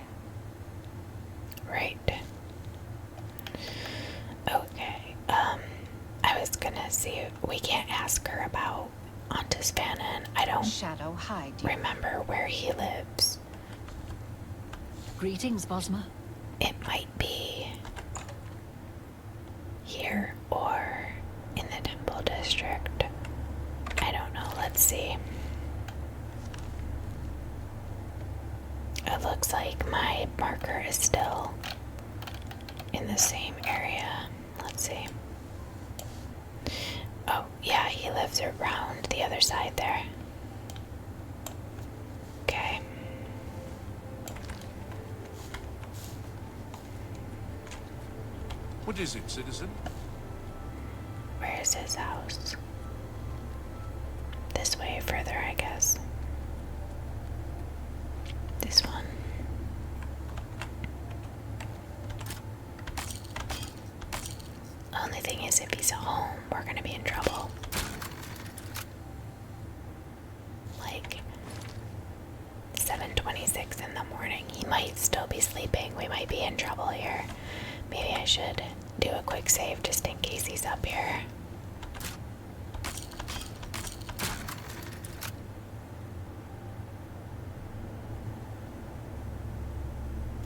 Right. Okay. I was gonna see. We can't ask her about Ontus Vannin. I don't Shadow hide you. remember where he lives. Greetings, Bosma. It might be here or in the Temple District. I don't know. Let's see. It looks like my marker is still in the same area. Let's see. Oh, yeah, he lives around the other side there. Okay. What is it, citizen? Where is his house? This way, further, I guess. This one. Only thing is, if he's home, we're gonna be in trouble. Like 7:26 in the morning. He might still be sleeping. We might be in trouble here. Maybe I should do a quick save just in case he's up here.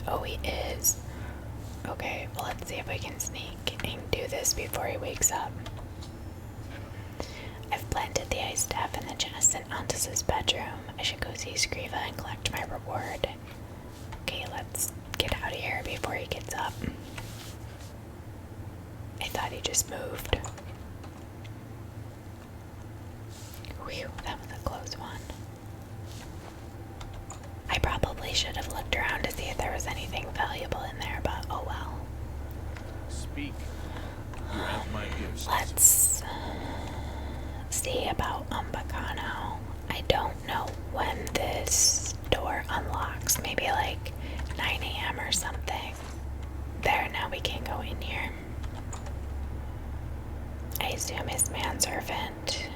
Oh, he is. Okay, well, let's see if we can sneak and do this before he wakes up. I've planted the ice staff in the chest in Ontus's bedroom. I should go see Scriva and collect my reward. Okay, let's get out of here before he gets up. I thought he just moved. Whew, that was a close one. I probably should have looked around to see if there was anything valuable in there, but oh well. Speak. You have my ears. Let's see about Umbacano. I don't know when this door unlocks. Maybe like 9 a.m. or something. There, now we can go in here. I assume his manservant.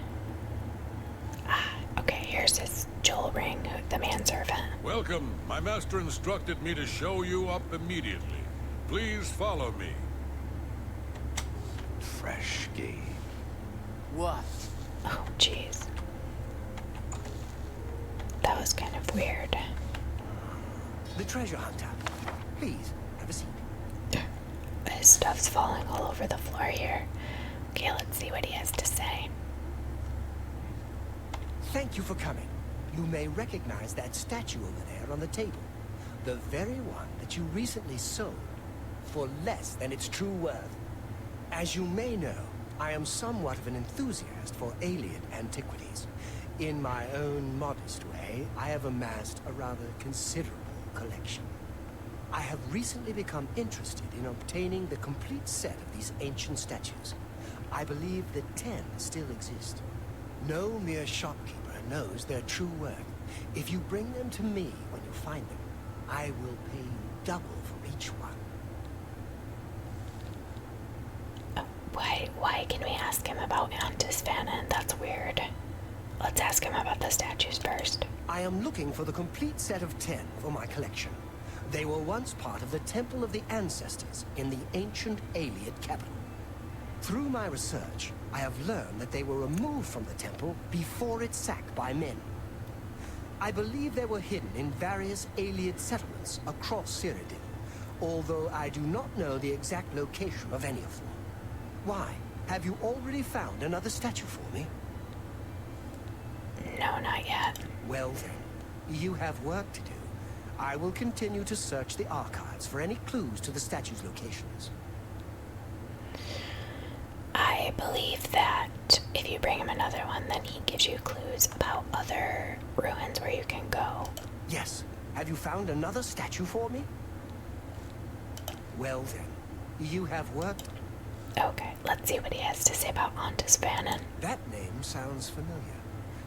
Ah, okay, here's his jewel ring, the manservant. Welcome. My master instructed me to show you up immediately. Please follow me. Fresh game. What? Oh, jeez. That was kind of weird. The treasure hunter. Please, have a seat. His stuff's falling all over the floor here. Okay, let's see what he has to say. Thank you for coming. You may recognize that statue over there on the table. The very one that you recently sold for less than its true worth. As you may know, I am somewhat of an enthusiast for alien antiquities. In my own modest way, I have amassed a rather considerable collection. I have recently become interested in obtaining the complete set of these ancient statues. I believe that 10 still exist. No mere shopkeeper knows their true worth. If you bring them to me when you find them, I will pay you double for each one. Why can we ask him about Ontus Vannin? That's weird. Let's ask him about the statues first. I am looking for the complete set of 10 for my collection. They were once part of the Temple of the Ancestors in the ancient Aliad capital. Through my research, I have learned that they were removed from the temple before its sack by men. I believe they were hidden in various Aliad settlements across Cyrodiil, although I do not know the exact location of any of them. Why? Have you already found another statue for me? No, not yet. Well then, you have work to do. I will continue to search the archives for any clues to the statue's locations. I believe that if you bring him another one, then he gives you clues about other ruins where you can go. Yes. Have you found another statue for me? Well then, you have work. Okay, let's see what he has to say about Ontispanen. That name sounds familiar.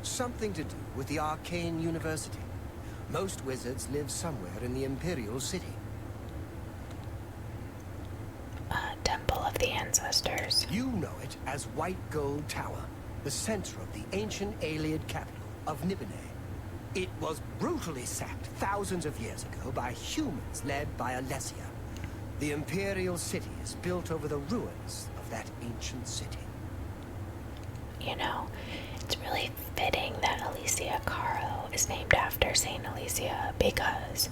Something to do with the Arcane University. Most wizards live somewhere in the Imperial City. Temple of the Ancestors. You know it as White Gold Tower, the center of the ancient Aeliad capital of Nibene. It was brutally sacked thousands of years ago by humans led by Alessia. The Imperial City is built over the ruins of that ancient city. You know, it's really fitting that Alicia Caro is named after Saint Alicia because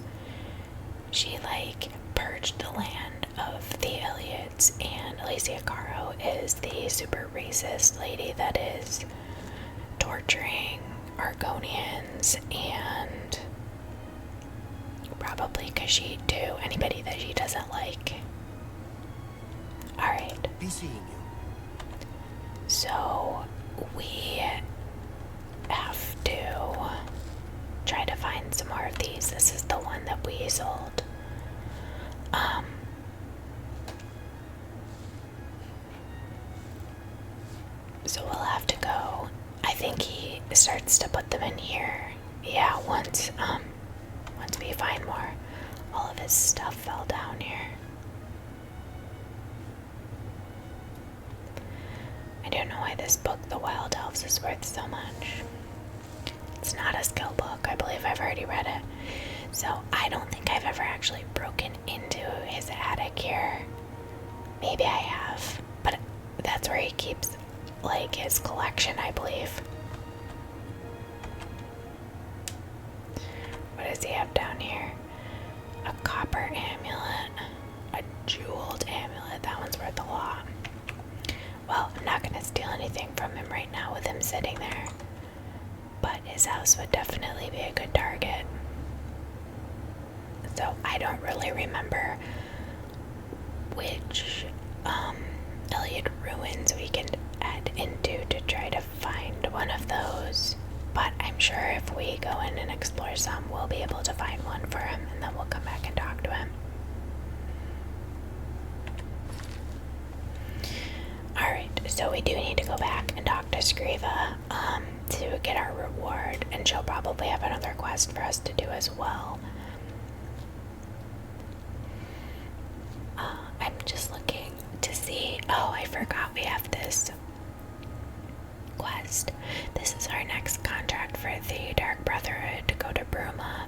she, like, purged the land of the Iliads, and Alicia Caro is the super racist lady that is torturing Argonians and probably Khajiit too, anybody that she doesn't like. Alright. Be seeing you. So we have to try to find some more of these. This is the one that we sold. So we'll have to go. I think he starts to put them in here. Yeah, once we find more. All of his stuff fell down here. I don't know why this book, The Wild Elves, is worth so much. It's not a skill book. I believe I've already read it. So I don't think I've ever actually broken into his attic here. Maybe I have, but that's where he keeps, like, his collection, I believe. What does he have down here? A copper amulet. A jeweled amulet. That one's worth a lot. Well, I'm not going to steal anything from him right now with him sitting there. But his house would definitely be a good target. So I don't really remember which Iliad ruins we can add into to try to find one of those. But I'm sure if we go in and explore some, we'll be able to find one for him, and then we'll come back and talk to him. Alright, so we do need to go back and talk to Scriva to get our reward, and she'll probably have another quest for us to do as well. I'm just looking to see. Oh, I forgot we have this quest. This is our next contract for the Dark Brotherhood to go to Bruma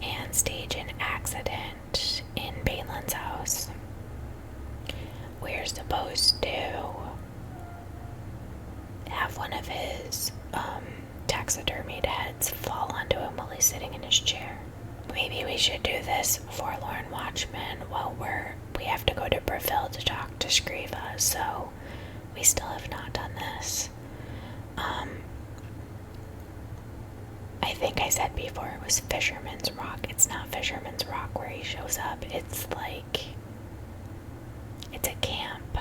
and stage an accident in Baneland's house. We're supposed to have one of his taxidermied heads fall onto him while he's sitting in his chair. Maybe we should do this Forlorn Watchman while we have to go to Bravil to talk to Scriva, so we still have not done this. I think I said before it was Fisherman's Rock. It's not Fisherman's Rock where he shows up. It's like, it's a camp,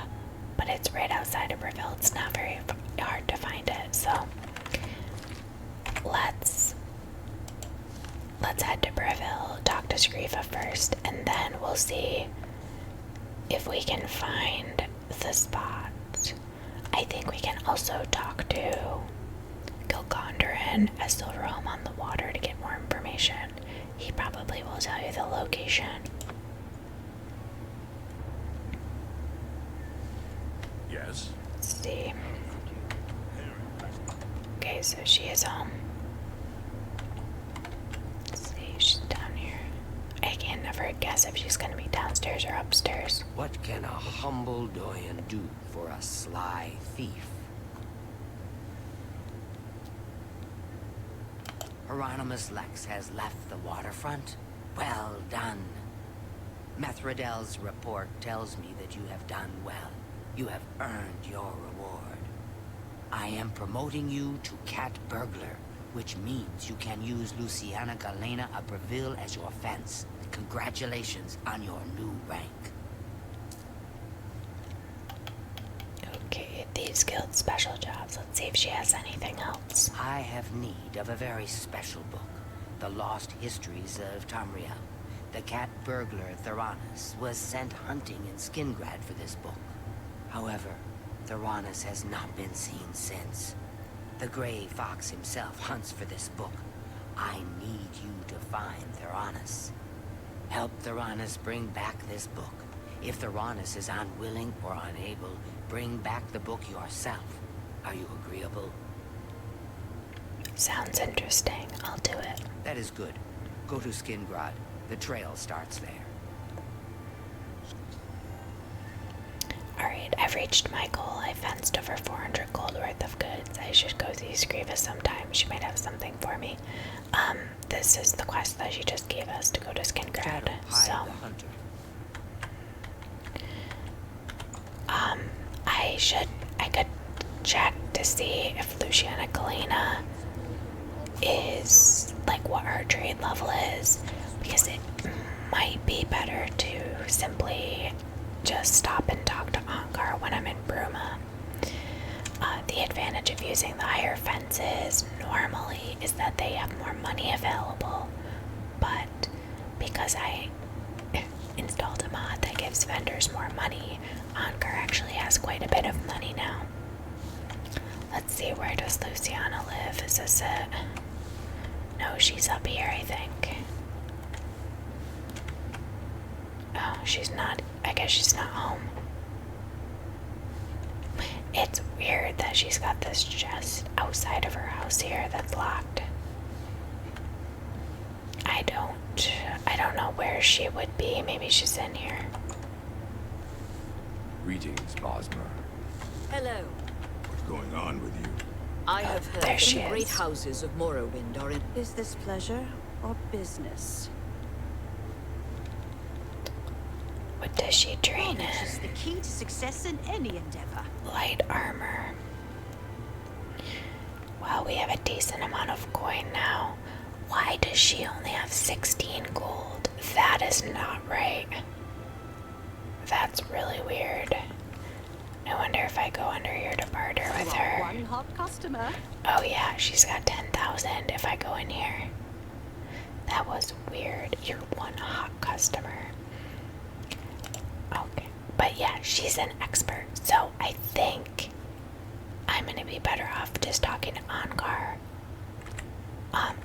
but it's right outside of Bravil. It's not very hard to find it, so let's head to Bravil, talk to Scriva first, and then we'll see if we can find the spot. I think we can also talk to Gilgondarin as Silverhome on the Water to get more information. He probably will tell you the location. Yes? Let's see. Okay, so she is home. Let's see, she's down here. I can never guess if she's gonna be downstairs or upstairs. What can a humble doyen do for a sly thief? Hieronymus Lex has left the waterfront? Well done. Methredel's report tells me that you have done well. You have earned your reward. I am promoting you to Cat Burglar, which means you can use Luciana Galena of Bravil as your fence. Congratulations on your new rank. Okay, Thieves Guild special jobs. Let's see if she has anything else. I have need of a very special book. The Lost Histories of Tamriel. The cat burglar Theranos was sent hunting in Skingrad for this book. However, Theranos has not been seen since. The Grey Fox himself hunts for this book. I need you to find Theranos. Help Theranos bring back this book. If Theranos is unwilling or unable, bring back the book yourself. Are you agreeable? Sounds interesting. I'll do it. That is good. Go to Skingrad. The trail starts there. Alright, I've reached my goal. I fenced over 400 gold worth of goods. I should go see Screevis sometime. She might have something for me. This is the quest that she just gave us to go to Skingrad. So, I could check to see if Luciana Galena is, like, what her trade level is, because it might be better to simply just stop and talk to Ankar when I'm in Bruma. The advantage of using the higher fences normally is that they have more money available, but because I installed a mod that gives vendors more money, Ankar actually has quite a bit of money now. Let's see, where does Luciana live? Is this it? No, she's up here, I think. Oh, she's not. I guess she's not home. It's weird that she's got this chest outside of her house here that's locked. I don't know where she would be. Maybe she's in here. Greetings, Bosmer. Hello. What's going on with you? I have heard there she the great is. houses of Morrowind are in... Is this pleasure or business? What does she train Knowledge is in? the key to success in any endeavor. Light armor. Well, we have a decent amount of coin now. Why does she only have 16 gold? That is not right. That's really weird. I wonder if I go under here to barter with her. One hot customer. Oh yeah, she's got 10,000 if I go in here. That was weird. You're one hot customer. Okay. But yeah, she's an expert. So I think I'm gonna be better off just talking to Ankar.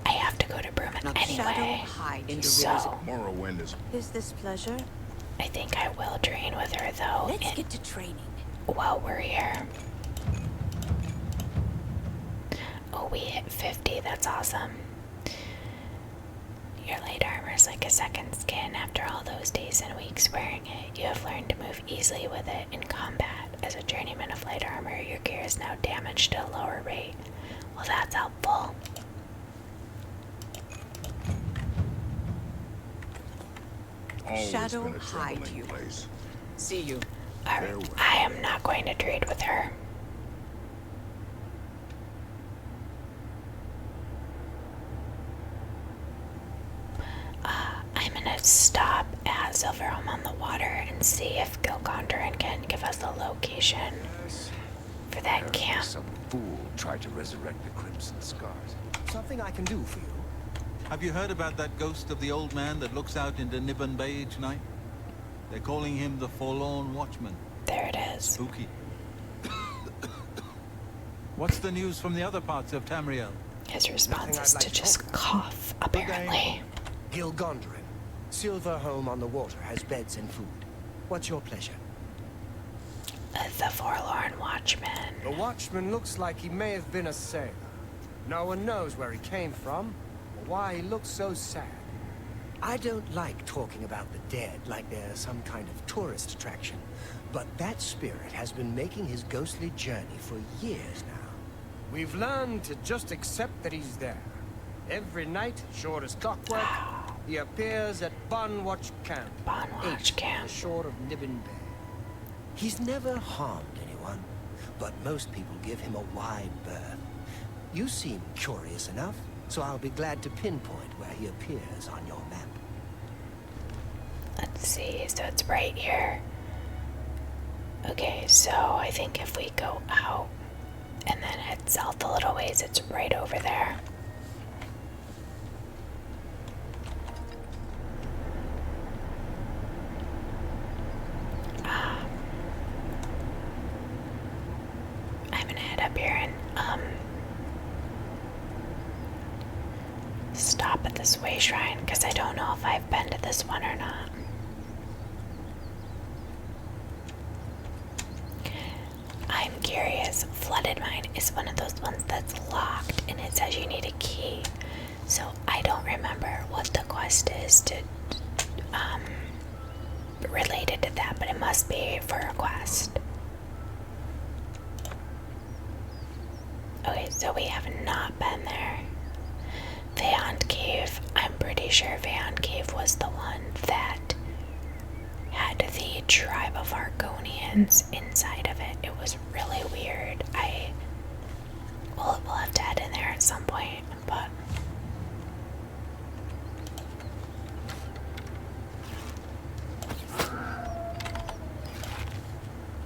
I have to go to Bruma anyway. So Morrowind is this pleasure? I think I will train with her though. Let's get to training. While we're here. Oh, we hit 50. That's awesome. Your light armor is like a second skin. After all those days and weeks wearing it, you have learned to move easily with it in combat. As a journeyman of light armor, your gear is now damaged to a lower rate. Well, that's helpful. Shadow hide you. Place. See you. Alright, I am not going to trade with her. I'm gonna stop at Silverhelm on the water and see if Gilgondrin can give us the location for that camp. Some fool tried to resurrect the Crimson Scars. Something I can do for you? Have you heard about that ghost of the old man that looks out into Nibbon Bay each night? They're calling him the Forlorn Watchman. There it is. Spooky. What's the news from the other parts of Tamriel? His response is to just cough, apparently. Gilgondrin. Silverholm on the water has beds and food. What's your pleasure? The Forlorn Watchman. The Watchman looks like he may have been a sailor. No one knows where he came from, or why he looks so sad. I don't like talking about the dead like they're some kind of tourist attraction, but that spirit has been making his ghostly journey for years now. We've learned to just accept that he's there. Every night, short as clockwork, he appears at Barren Camp, Barren Camp. on the shore of Nibbon Bay. He's never harmed anyone, but most people give him a wide berth. You seem curious enough, so I'll be glad to pinpoint where he appears on your map. Let's see, so it's right here. Okay, so I think if we go out and then head south a little ways, it's right over there. I'm gonna head up here and stop at this way shrine because I don't know if I've been to this one or not. I'm curious. Flooded Mine is one of those ones that's locked and it says you need a key. So I don't remember what the quest is to related to that, but it must be for a quest. Okay, so we have not been there. Veiled Cave, I'm pretty sure Veiled Cave was the one that had the tribe of Argonians inside of it. It was really weird. We'll have to head in there at some point, but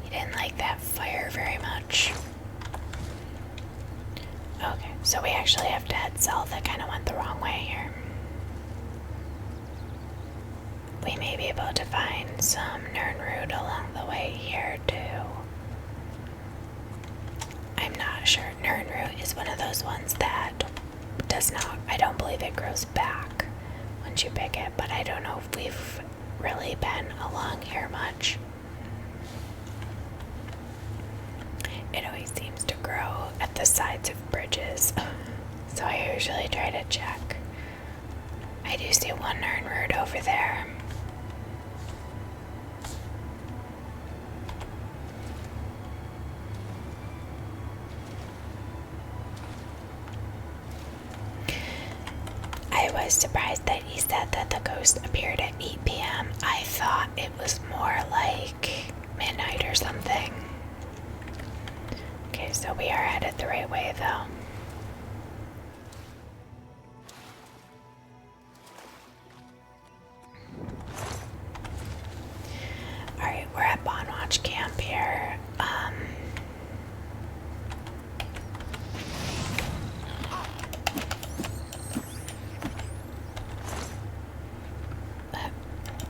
he didn't like that fire very much. Okay, so we actually have to head south. I kind of went the wrong way here. We may be able to find some Nirnroot along the way here too. I'm not sure. Nirnroot is one of those ones that does not, I don't believe it grows back once you pick it, but I don't know if we've really been along here much. It always seems to grow at the sides of bridges, so I usually try to check. I do see one Nirnroot over there. I was surprised that he said that the ghost appeared at 8 p.m. I thought it was more like midnight or something. Okay, so we are headed the right way though. Alright, we're at Bonwatch Camp here.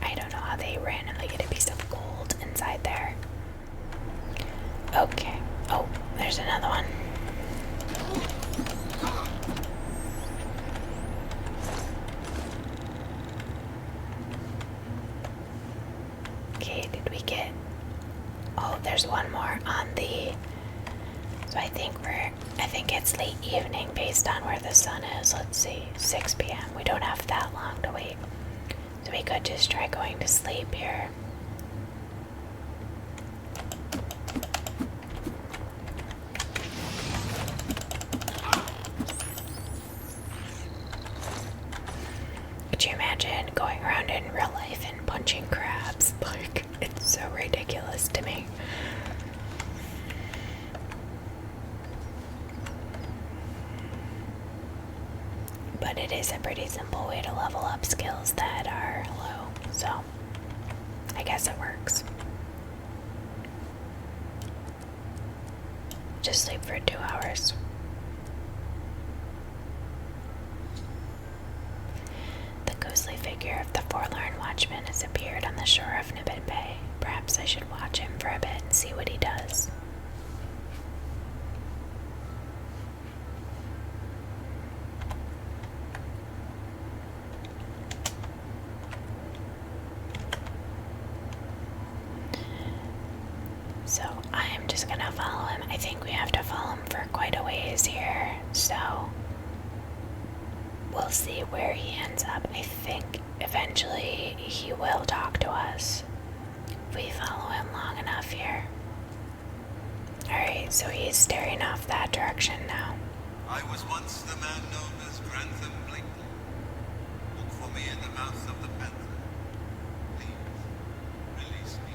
I don't know how they randomly get a piece of gold inside there. Okay. Oh, there's another one. Okay, did we get... Oh, there's one more on the... So I think it's late evening based on where the sun is. Let's see, 6 p.m. We don't have that long to wait. So we could just try going to sleep here. Could you imagine going around in real life and punching crabs? Like, it's so ridiculous to me. But it is a pretty simple way to level up skills that are low, so I guess it works. Just sleep for 2 hours. The ghostly figure of the Forlorn Watchman has appeared on the shore of Nibbin Bay. Perhaps I should watch him for a bit and see what he does. So I'm just gonna follow him. I think we have to follow him for quite a ways here, so we'll see where he ends up. I think eventually he will talk to us if we follow him long enough here. Alright, so he's staring off that direction now. I was once the man known as Grantham Blake. Look for me in the mouth of the panther. Please, release me.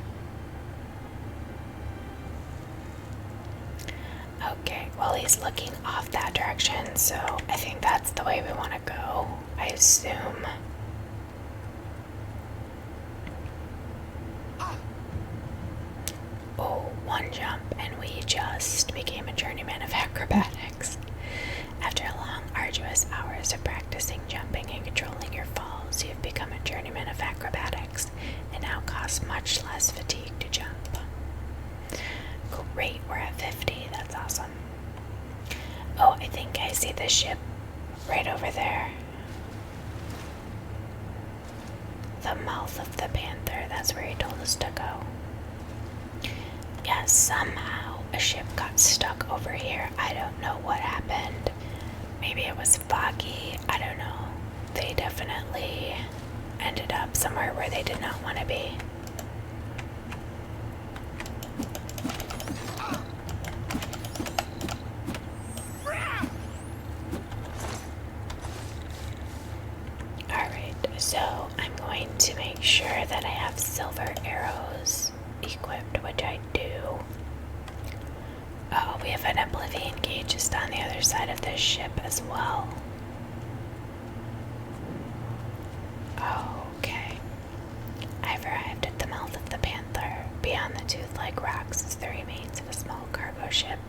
Okay, well, he's looking off that direction, so I think that's the way we want to go, I assume. Oh, one jump, and we just became a journeyman of acrobatics. After long, arduous hours of practicing jumping and controlling your falls, you've become a journeyman of acrobatics. It now costs much less fatigue to jump. Great, we're at 50. That's awesome. Oh, I think I see the ship right over there. The mouth of the Panther, that's where he told us to go. Yeah, somehow a ship got stuck over here. I don't know what happened. Maybe it was foggy. I don't know. They definitely ended up somewhere where they did not want to be. Alright, so I'm going to make sure that I have silver arrows equipped, which I do. Oh, we have an Oblivion gate just on the other side of this ship as well. Okay. I've arrived at the mouth of the Panther. Beyond the tooth-like rocks is the remains of a small cargo ship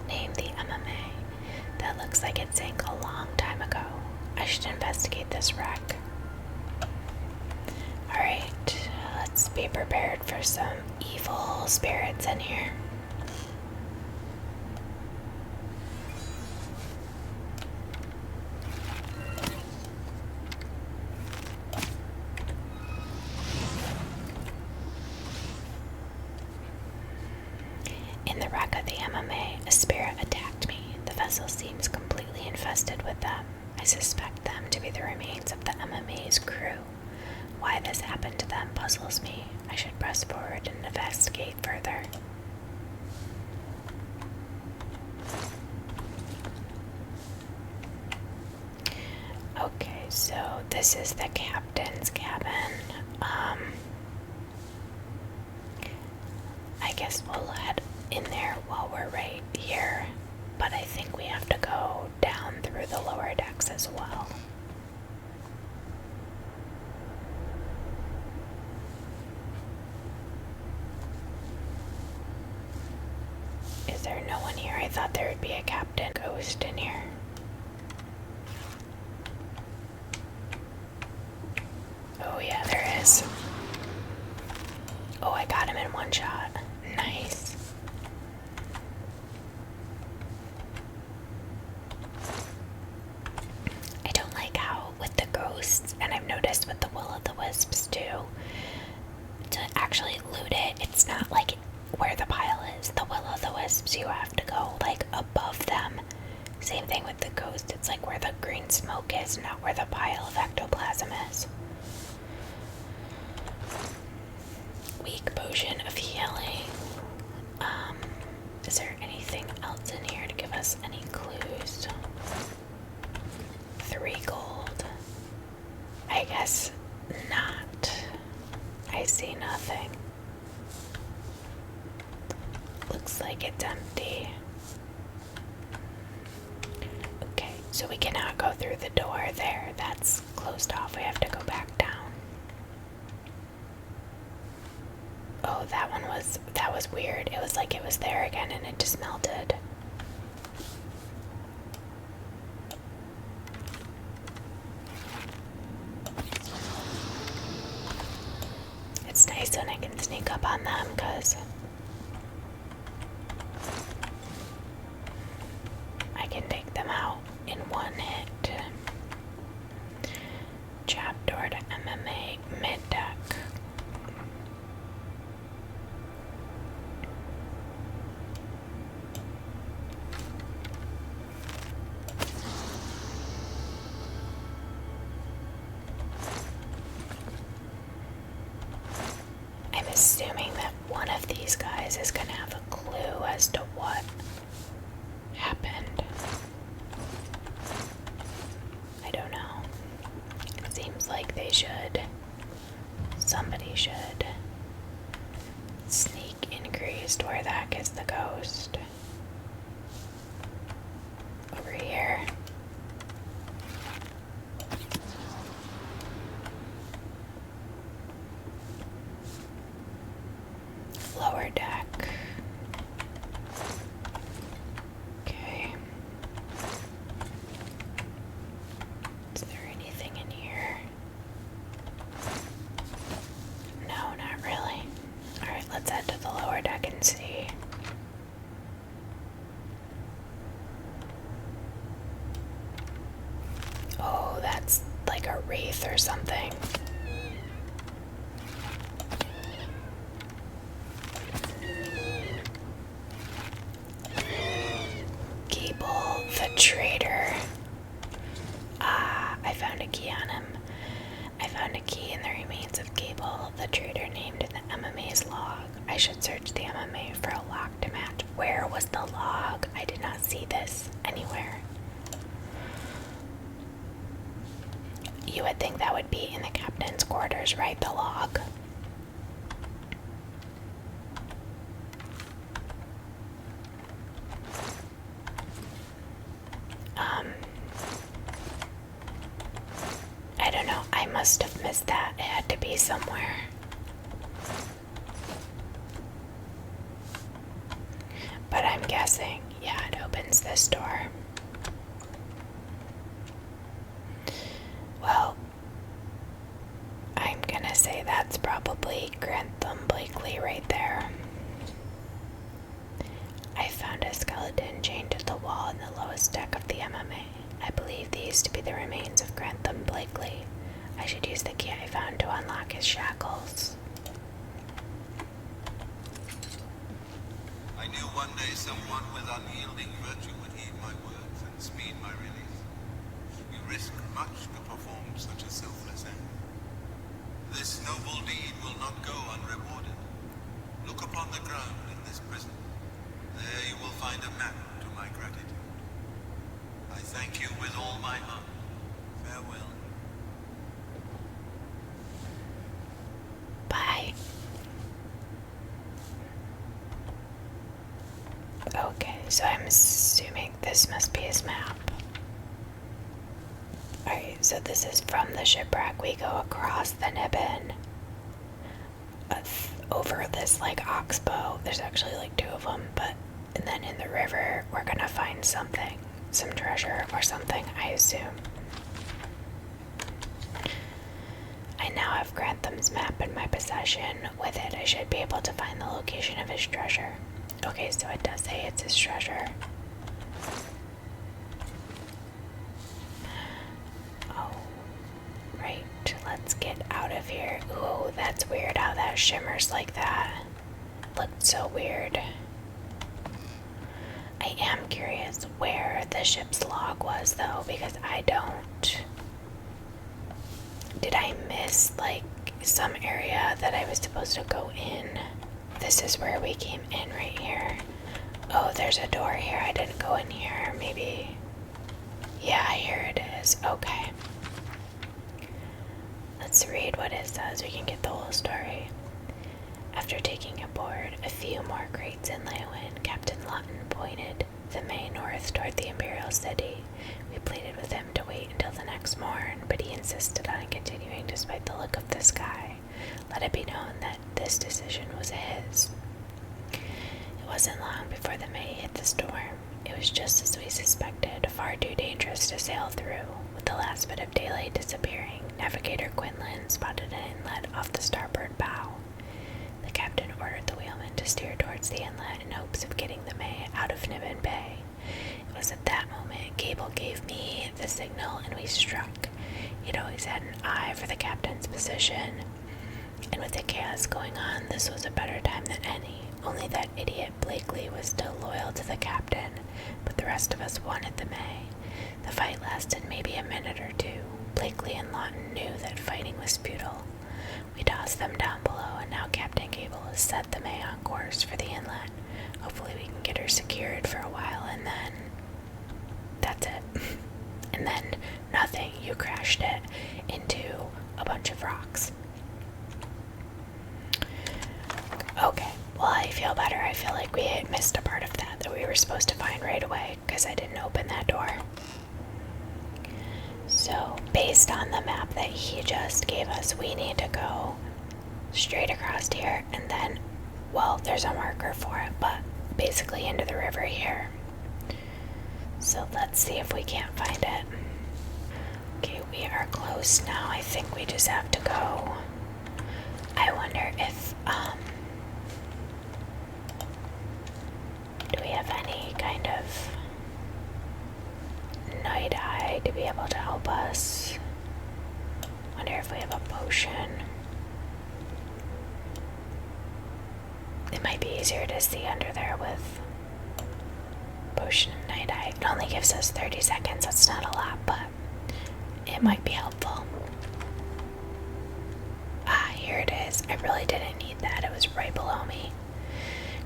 named the MMA. That looks like it sank a long time ago. I should investigate this wreck. Alright, let's be prepared for some evil spirits in here. In the wreck of the MMA, a spirit attacked me. The vessel seems completely infested with them. I suspect them to be the remains of the MMA's crew. Why this happened to them puzzles me. I should press forward and investigate further. Okay, so this is the captain's cabin. I guess we'll head in there while we're right here, but I think we have to go down through the lower decks as well. Is there no one here? I thought there would be a captain ghost in here. Oh yeah, there is. Oh, I got him in one shot. Nice. I don't like how with the ghosts, and I've noticed with the will-o'-the-wisps too, to actually loot it, it's not like where the pile is. The will-o'-the-wisps, you have to go like above them. Same thing with the ghost, it's like where the green smoke is, not where the pile of ectoplasm is. Weak potion of healing. Is there anything else in here to give us any clues? 3 gold. I guess not. I see nothing. Looks like it's empty. Okay, so we cannot go through the door there. That's closed off. We have to go back down. Oh, that was weird. It was like it was there again and it just melted. It's nice when I can sneak up on them because I can take them out in one hit. Trapdoor to MMA mid-deck. I'm assuming that one of these guys is gonna have a clue as to what happened. I don't know. It seems like they should. Somebody should. Sneak increased. Where the heck is the ghost? wreath or something. Gable the traitor. Ah, I found a key on him. I found a key in the remains of Gable, the traitor named in the MMA's log. I should search the MMA for a log to match. Where was the log? I did not see this anywhere. You would think that would be in the captain's quarters, right? The log. I don't know. I must have missed that. It had to be somewhere. But I'm guessing, yeah, it opens this door. Well, I'm gonna say that's probably Grantham Blakely right there. I found a skeleton chained to the wall in the lowest deck of the MMA. I believe these to be the remains of Grantham Blakely. I should use the key I found to unlock his shackles. I knew one day someone with unyielding virtue would heed my words and speed my release. You risk much to perform such a selfless act. This noble deed will not go unrewarded. Look upon the ground in this prison. There you will find a map to my gratitude. I thank you with all my heart. Farewell. Bye. Okay, so I'm assuming this must be his map. Alright, so this is from the shipwreck. We go across the Niben. Over this, like, oxbow. There's actually, like, two of them, but... And then in the river, we're gonna find something. Some treasure or something, I assume. I now have Grantham's map in my possession. With it, I should be able to find the location of his treasure. Okay, so it does say it's his treasure. Oh, right. Let's get out of here. Ooh, that's weird how that shimmers like that. Looked so weird. I am curious where the ship's log was, though, because I don't. Did I miss, like, some area that I was supposed to go in? This is where we came in, right here. Oh, there's a door here. I didn't go in here. Maybe. Yeah, here it is. Okay. Let's read what it says. We can get the whole story. After taking aboard a few more crates in Leowin, Captain Lawton pointed the May north toward the Imperial City. We pleaded with him to wait until the next morn, but he insisted on continuing despite the look of the sky. Let it be known that this decision was his. It wasn't long before the May hit the storm. It was just as we suspected, far too dangerous to sail through. With the last bit of daylight disappearing, Navigator Quinlan spotted an inlet off the starboard bow. The captain ordered the wheelman to steer towards the inlet in hopes of getting the May out of Niven Bay. It was at that moment Gable gave me the signal and we struck. He'd always had an eye for the captain's position, and with the chaos going on, this was a better time than any. Only that idiot Blakely was still loyal to the captain, but the rest of us wanted the May. The fight lasted maybe a minute or two. Blakely and Lawton knew that fighting was futile. We tossed them down below, and now Captain Gable has set the May on course for the inlet. Hopefully we can get her secured for a while, and then... that's it. And then nothing. You crashed it into a bunch of rocks. Okay, well, I feel better. I feel like we missed a part of that we were supposed to find right away, because I didn't open that door. So, based on the map that he just gave us, we need to go straight across here, and then, well, there's a marker for it, but basically into the river here. So let's see if we can't find it. Okay, we are close now. I think we just have to go. I wonder if, do we have any kind of night eye to be able to help us? wonder if we have a potion. It might be easier to see under there with potion of night eye. It only gives us 30 seconds. That's not a lot, but it might be helpful. Ah, here it is. I really didn't need that. It was right below me.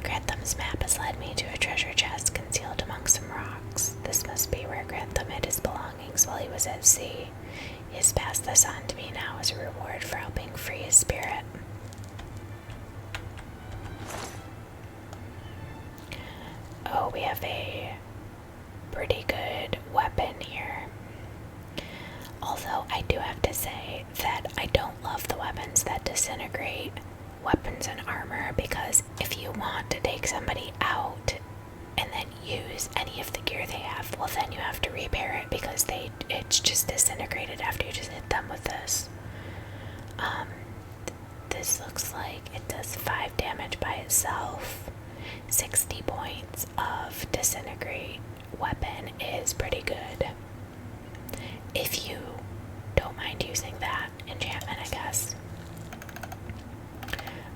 Grantham's map has led me to a treasure chest concealed among some rocks. This must be where Grantham hid his belongings while he was at sea. He has passed this on to me now as a reward for helping free his spirit. Oh, we have a pretty good weapon here. Although I do have to say that I don't love the weapons that disintegrate weapons and armor, because if you want to take somebody out and then use any of the gear they have, well then you have to repair it because it's just disintegrated after you just hit them with this. This looks like it does 5 damage by itself. 60 points of disintegrate weapon is pretty good. If you don't mind using that enchantment, I guess.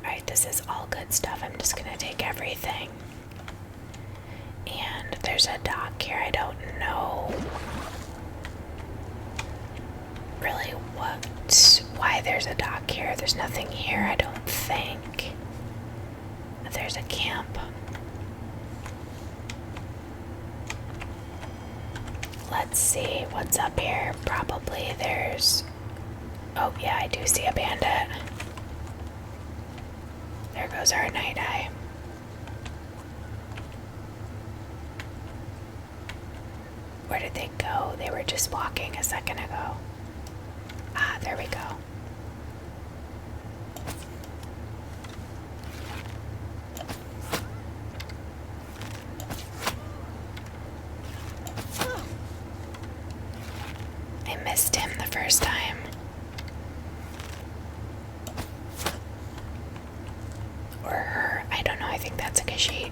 Alright, this is all good stuff. I'm just gonna take everything. And there's a dock here. I don't know really why there's a dock here. There's nothing here, I don't think. There's a camp. Let's see what's up here. Probably there's... Oh yeah, I do see a bandit. There goes our night eye. Where did they go? They were just walking a second ago. Ah, there we go. I missed him the first time. Or her. I don't know. I think that's a Khajiit.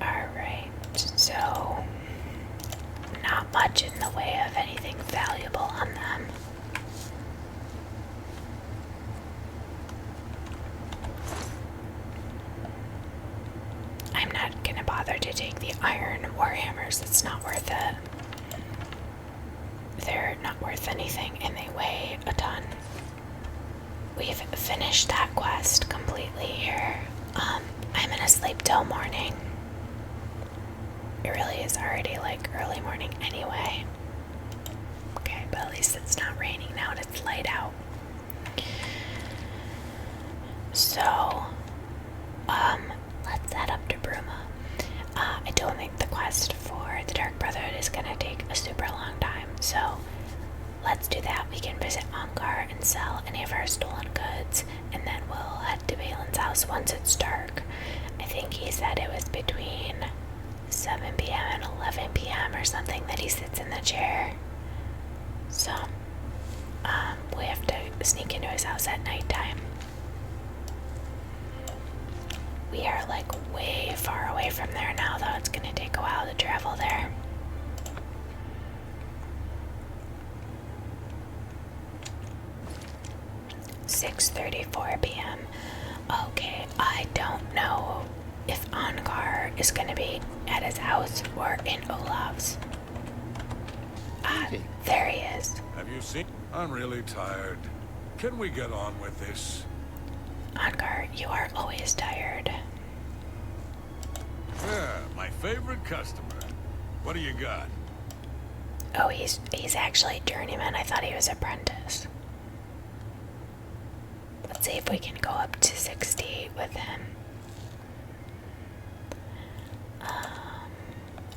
Alright. So, not much in the way of anything valuable on them. I'm not gonna bother to take the iron warhammers. It's not worth it. They're not worth anything and they weigh a ton. We've finished that quest completely here. I'm gonna sleep till morning. It really is already like early morning anyway. Okay, but at least it's not raining now and it's light out. So, let's head up to Bruma. I don't think the quest for the Dark Brotherhood is gonna take a super long time, so let's do that. We can visit Ongar and sell any of our stolen goods, and then we'll head to Balin's house once it's dark. I think he said it was between 7 p.m. and 11 p.m. or something that he sits in the chair. So, we have to sneak into his house at nighttime. We are like way far away from there now, though. It's gonna take a while to travel there. $6:34 p.m. Okay, I don't know if Ongar is gonna be at his house or in Olaf's. There he is. Have you seen? I'm really tired. Can we get on with this? Ongar, you are always tired. Yeah, my favorite customer. What do you got? Oh, he's actually journeyman. I thought he was apprentice. Let's see if we can go up to 60 with him.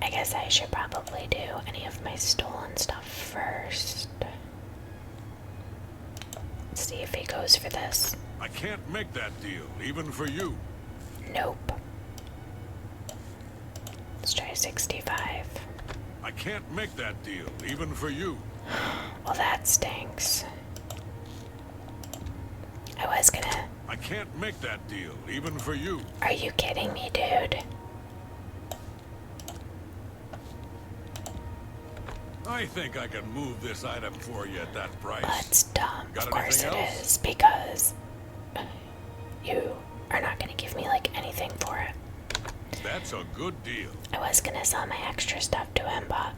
I guess I should probably do any of my stolen stuff first. Let's see if he goes for this. I can't make that deal, even for you. Nope. Let's try 65. I can't make that deal, even for you. Well, that stinks. I was gonna... I can't make that deal, even for you. Are you kidding me, dude? I think I can move this item for you at that price. That's dumb. Got Of course it anything else? is, because you are not going to give me, like, anything for it. That's a good deal. I was going to sell my extra stuff to him, but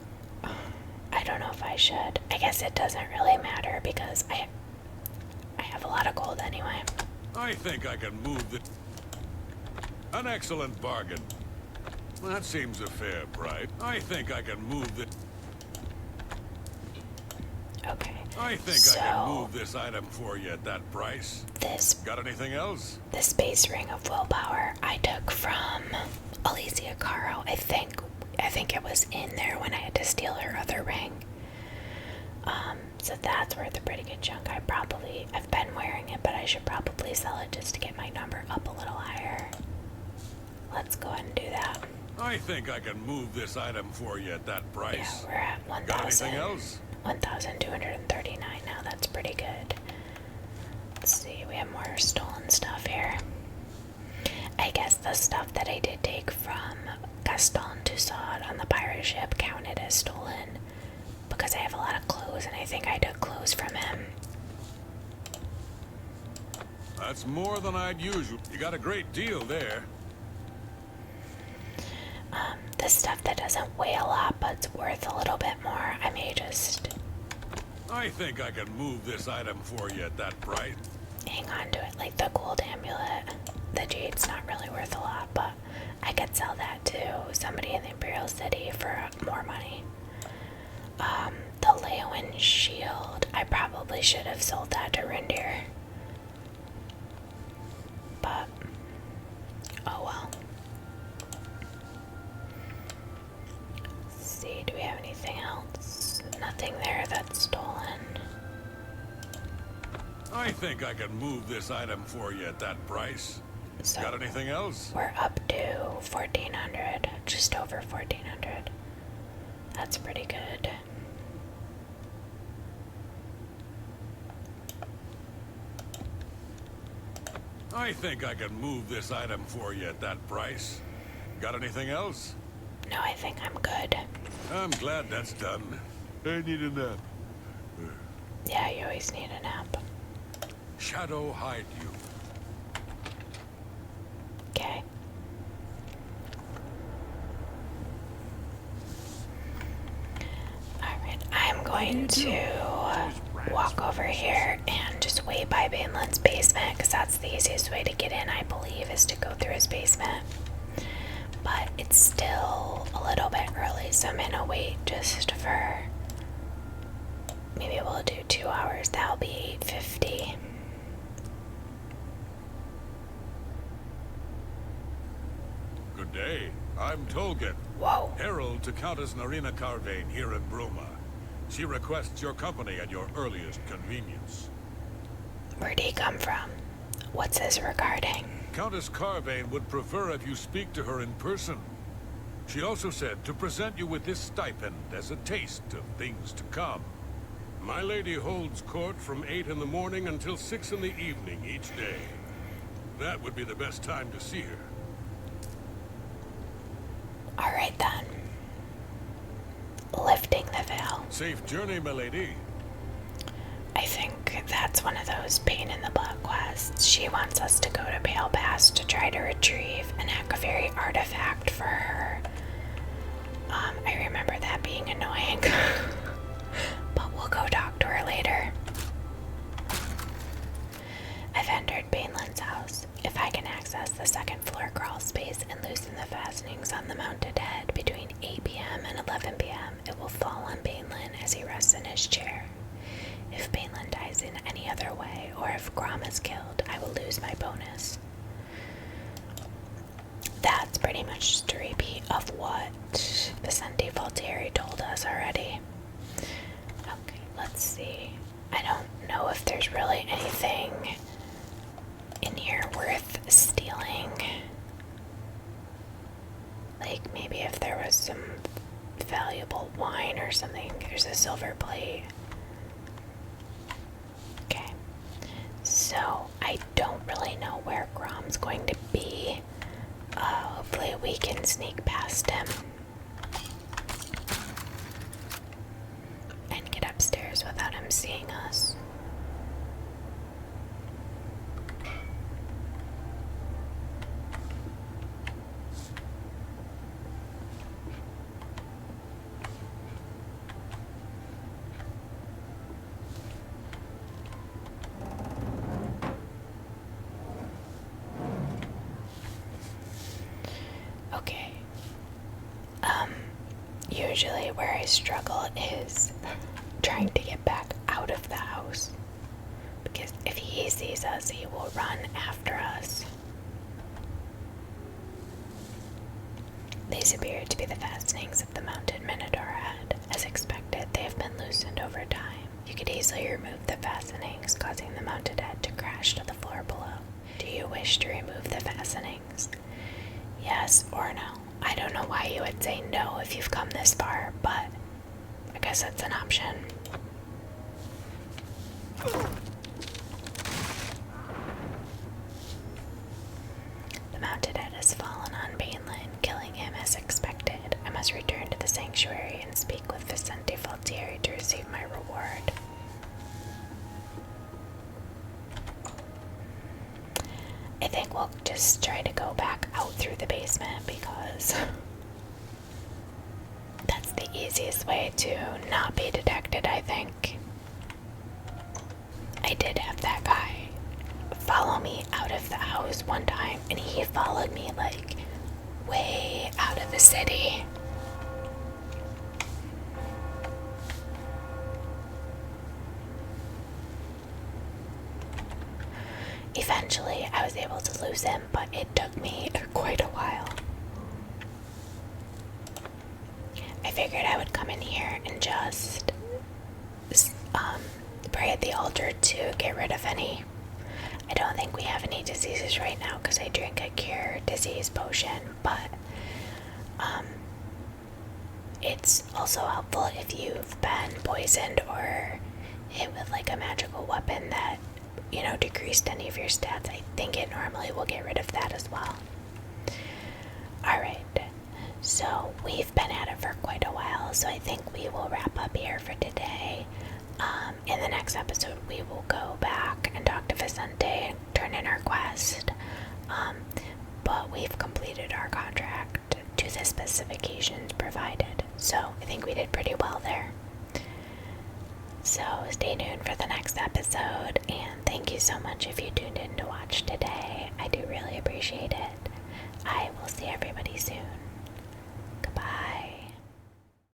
I don't know if I should. I guess it doesn't really matter because I have a lot of gold anyway. I think I can move the... An excellent bargain. That seems a fair price. I think I can move the... Okay. I think I can move this item for you at that price. Got anything else? The space ring of willpower I took from Alicia Caro. I think it was in there when I had to steal her other ring. So that's worth a pretty good chunk. I've been wearing it, but I should probably sell it just to get my number up a little higher. Let's go ahead and do that. I think I can move this item for you at that price. Yeah, we're at 1,000. Got anything else? 1,239 now. That's pretty good. Let's see. We have more stolen stuff here. I guess the stuff that I did take from Gaston Toussaint on the pirate ship counted as stolen because I have a lot of clothes, and I think I took clothes from him. That's more than I'd usually. You got a great deal there. The stuff that doesn't weigh a lot but's worth a little bit more. I may just I think I can move this item for you at that price. hang on to it, like the gold amulet. The jade's not really worth a lot, but I could sell that to somebody in the Imperial City for more money. The Leowin shield, I probably should have sold that to Rindir. But, oh well. Let's see, do we have anything else? Nothing there that's stolen. I think I can move this item for you at that price. So got anything else? We're up to 1,400, just over 1,400. That's pretty good. I think I can move this item for you at that price. Got anything else? No, I think I'm good. I'm glad that's done. I need a nap. Yeah, you always need a nap. Shadow hide you. Okay. Alright, I'm going to walk over here and just wait by Baneland's basement, because that's the easiest way to get in, I believe, is to go through his basement. But it's still a little bit early, so I'm gonna wait just for... Maybe we'll do 2 hours. That'll be 8:50. Good day. I'm Tolkien. Whoa. Herald to Countess Narina Carvane here in Bruma. She requests your company at your earliest convenience. Where'd he come from? What's this regarding? Countess Carvane would prefer if you speak to her in person. She also said to present you with this stipend as a taste of things to come. My lady holds court from 8 in the morning until 6 in the evening each day. That would be the best time to see her. Alright then. Lifting the veil. Safe journey, my lady. I think that's one of those pain in the butt quests. She wants us to go to Pale Pass to try to retrieve an Akaviri artifact for her. I remember that being annoying. But we'll go talk to her later. I've entered Baneland's house. If I can access the second floor crawl space and loosen the fastenings on the mounted head between 8 p.m. and 11 p.m., it will fall on Baneland as he rests in his chair. If Baneland dies in any other way, or if Grom is killed, I will lose my bonus. That's pretty much just a repeat of what Vicente Valtieri told us already. Okay, let's see. I don't know if there's really anything in here worth stealing. Like, maybe if there was some valuable wine or something. There's a silver plate. Okay. So, I don't really know where Grom's going to be. Hopefully we can sneak past him. them seeing us. Okay. Usually where I struggle is trying to get back out of the house. Because if he sees us, he will run after us. These appear to be the fastenings of the mounted Minotaur head. As expected, they have been loosened over time. You could easily remove the fastenings, causing the mounted head to crash to the floor below. Do you wish to remove the fastenings? Yes or no? I don't know why you would say no if you've come this far, but I guess that's an option. The mounted head has fallen on Bainland, killing him as expected. I must return to the sanctuary and speak with Vicente Faltieri to receive my reward. I think we'll just try to go back out through the basement because that's the easiest way to not be detected, I think. I did have that guy follow me out of the house one time, and he followed me like way out of the city. Eventually, I was able to lose him, but it took me quite a while. I figured I would come in here and just pray at the altar to get rid of any. I don't think we have any diseases right now because I drink a cure disease potion, but it's also helpful if you've been poisoned or hit with like a magical weapon that, you know, decreased any of your stats. I think it normally will get rid of that as well. Alright, so we've been at it for quite a while, so I think we will wrap up here for today. In the next episode, we will go back and talk to Vicente and turn in our quest. But we've completed our contract to the specifications provided, so I think we did pretty well there. So stay tuned for the next episode, and thank you so much if you tuned in to watch today. I do really appreciate it. I will see everybody